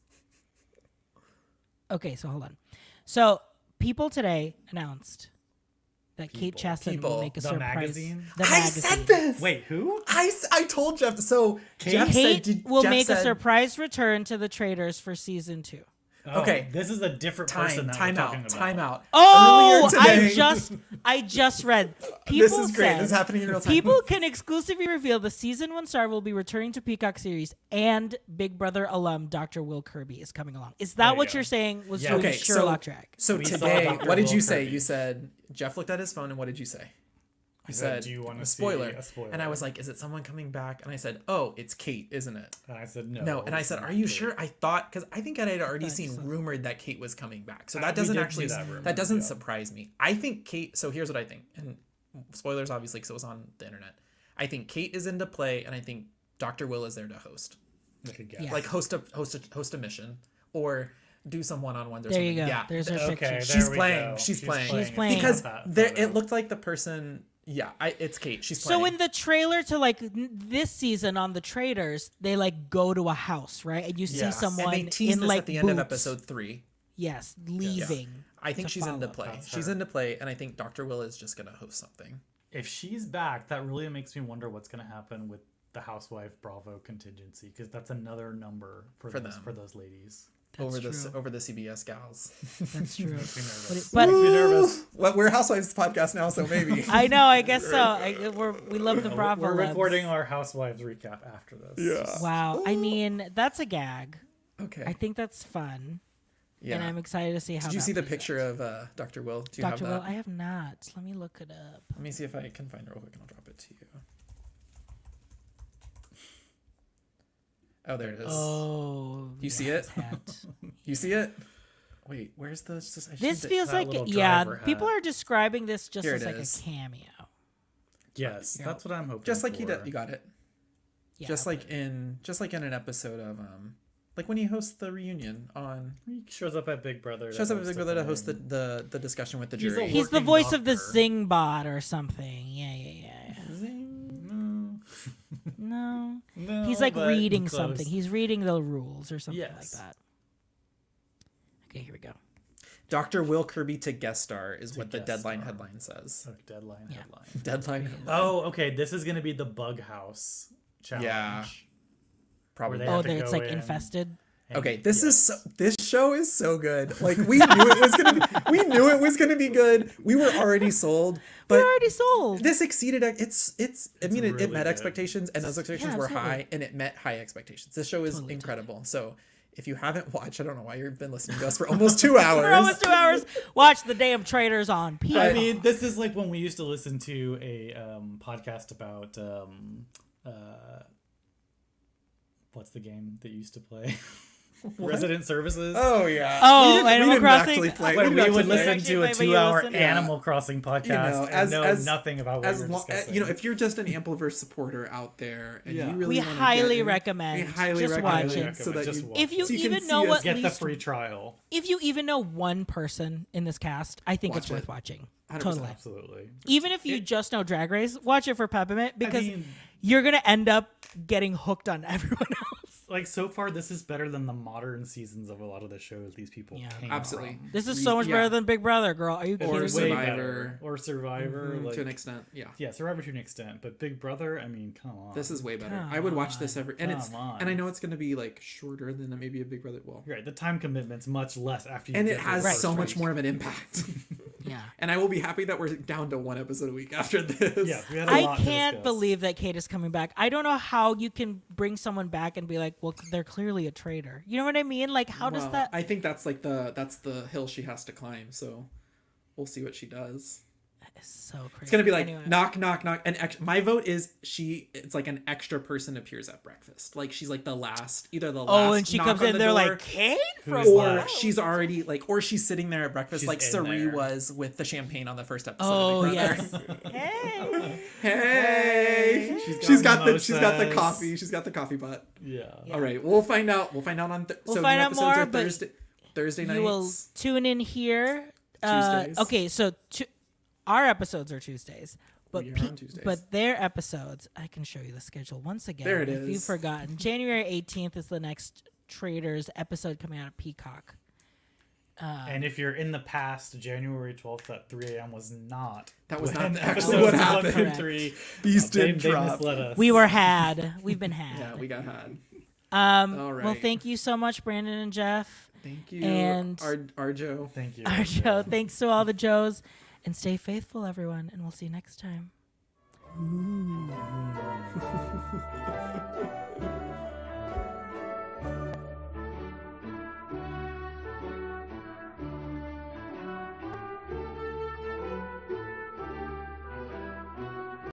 Okay, so hold on. So people today announced that Kate Chastain will make a surprise. Magazine? The I magazine. said this. Wait, who? I told Jeff. So Kate will make a surprise return to the Traitors for season 2. Oh, okay, this is a different person. Time out. Oh, I just read. People this is great. This is happening in real time. People can exclusively reveal the season 1 star will be returning to Peacock series, and Big Brother alum Dr. Will Kirby is coming along. Is that what you're saying? Was doing Sherlock drag? So today, what did you say? You said Jeff looked at his phone, and what did you say? You said, "Do you want a spoiler?" And I was like, "Is it someone coming back?" And I said, "Oh, it's Kate, isn't it?" And I said, "No." No, and I said, "Are you sure?" I thought because I think I had already seen rumored that Kate was coming back, so that doesn't actually that doesn't surprise me. I think Kate. So here's what I think, and spoilers obviously because it was on the internet. I think Kate is into play, and I think Dr. Will is there to host, like host a mission or do some one-on-ones or something. There you go. Yeah, there's her picture. She's playing. She's playing because it looked like the person. Yeah, it's Kate. She's playing. So in the trailer to like this season on the Traitors, they like go to a house, right? And you see someone and they tease in this like at the end of boots. episode 3. Yes, leaving. I think she's into play. She's into play, and I think Dr. Will is just gonna host something. If she's back, that really makes me wonder what's gonna happen with the Housewife Bravo contingency, because that's another number for those ladies. Over the CBS gals. That's true. But makes me nervous. Well, we're Housewives podcast now, so maybe. I know. I guess so. We love the Bravo. We're recording our Housewives recap after this. Yeah. Wow. I mean, that's a gag. Okay. I think that's fun. Yeah. And I'm excited to see how. Did you see the picture of Dr. Will? Do you have that? Dr. Will, I have not. Let me look it up. Let me see if I can find it real quick, and I'll drop it to you. Oh, there it is. Oh, you see it? You see it? Wait, where's the? This feels like people are describing this just as like a cameo. Yes, that's what I'm hoping. Just like you got it. Yeah, just like in an episode of like when he hosts the reunion on. He shows up at Big Brother. Shows up at Big Brother to host the discussion with the jury. He's the voice of the Zing bot or something. Yeah. Zing. No. He's like reading something. He's reading the rules or something like that. Okay, here we go. Dr. Will Kirby to guest star is what the Deadline headline says. Oh, Deadline headline. Deadline headline. Oh, okay. This is going to be the Bug House challenge. Yeah. Probably. Oh, it's like infested. Okay, this show is so good. Like we knew it was gonna be good. We were already sold. But we're already sold. This exceeded it met expectations, and those expectations were high, and it met high expectations. This show is incredible. So if you haven't watched, I don't know why you've been listening to us for almost 2 hours. For almost 2 hours. Watch the damn Traitors on P. I mean, this is like when we used to listen to a podcast about what's the game that you used to play? Resident Services. Oh yeah. Oh, Animal Crossing. When we would listen to a 2-hour Animal Crossing podcast and know nothing about what we're discussing. If you're just an Ampliverse supporter out there, and you really we highly recommend. Just watch it. So that if you even know what, get the free trial. If you even know one person in this cast, I think it's worth watching. Totally, absolutely. Even if you just know Drag Race, watch it for Peppermint because you're gonna end up getting hooked on everyone else. Like so far, this is better than the modern seasons of a lot of the shows these people came absolutely. From. This is so much better than Big Brother, girl. Are you kidding me? Survivor. Or Survivor. To an extent, yeah, Survivor to an extent, but Big Brother, I mean, come on. This is way better. I would watch this and I know it's going to be like shorter than maybe a Big Brother. Well, right, the time commitment's much less after you. And it has so much more of an impact. Yeah. And I will be happy that we're down to 1 episode a week after this. Yeah, we had I can't believe that Kate is coming back. I don't know how you can bring someone back and be like, well, they're clearly a traitor. You know what I mean? Like, how does that? I think that's like the hill she has to climb. So we'll see what she does. It's so crazy. It's gonna be like knock, knock, knock. My vote is it's like an extra person appears at breakfast. Like she's like the last, either the last. Oh, and she comes in, they're like, Kate? Or she's already like, or she's sitting there at breakfast, She's like Cirie was with the champagne on the first episode. Oh yes. Hey. She's got the coffee. She's got the coffee pot. Yeah. All right, we'll find out. We'll find out on. We'll find out more. Thursday nights. You will tune in here. Tuesdays. Okay, so our episodes are Tuesdays, but on Tuesdays. but their episodes, I can show you the schedule once again. There it if is. you've forgotten, January 18th is the next Traitors episode coming out of Peacock. And if you're in the past, January 12th at 3 a.m. was not. That was not actually what happened. 3. These did drop. We were had. We've been had. Yeah, we got had. All right. Well, thank you so much, Brandon and Jeff. Thank you. And Arjo. Thank you. Arjo. Thanks to all the Joes. And stay faithful, everyone. And we'll see you next time.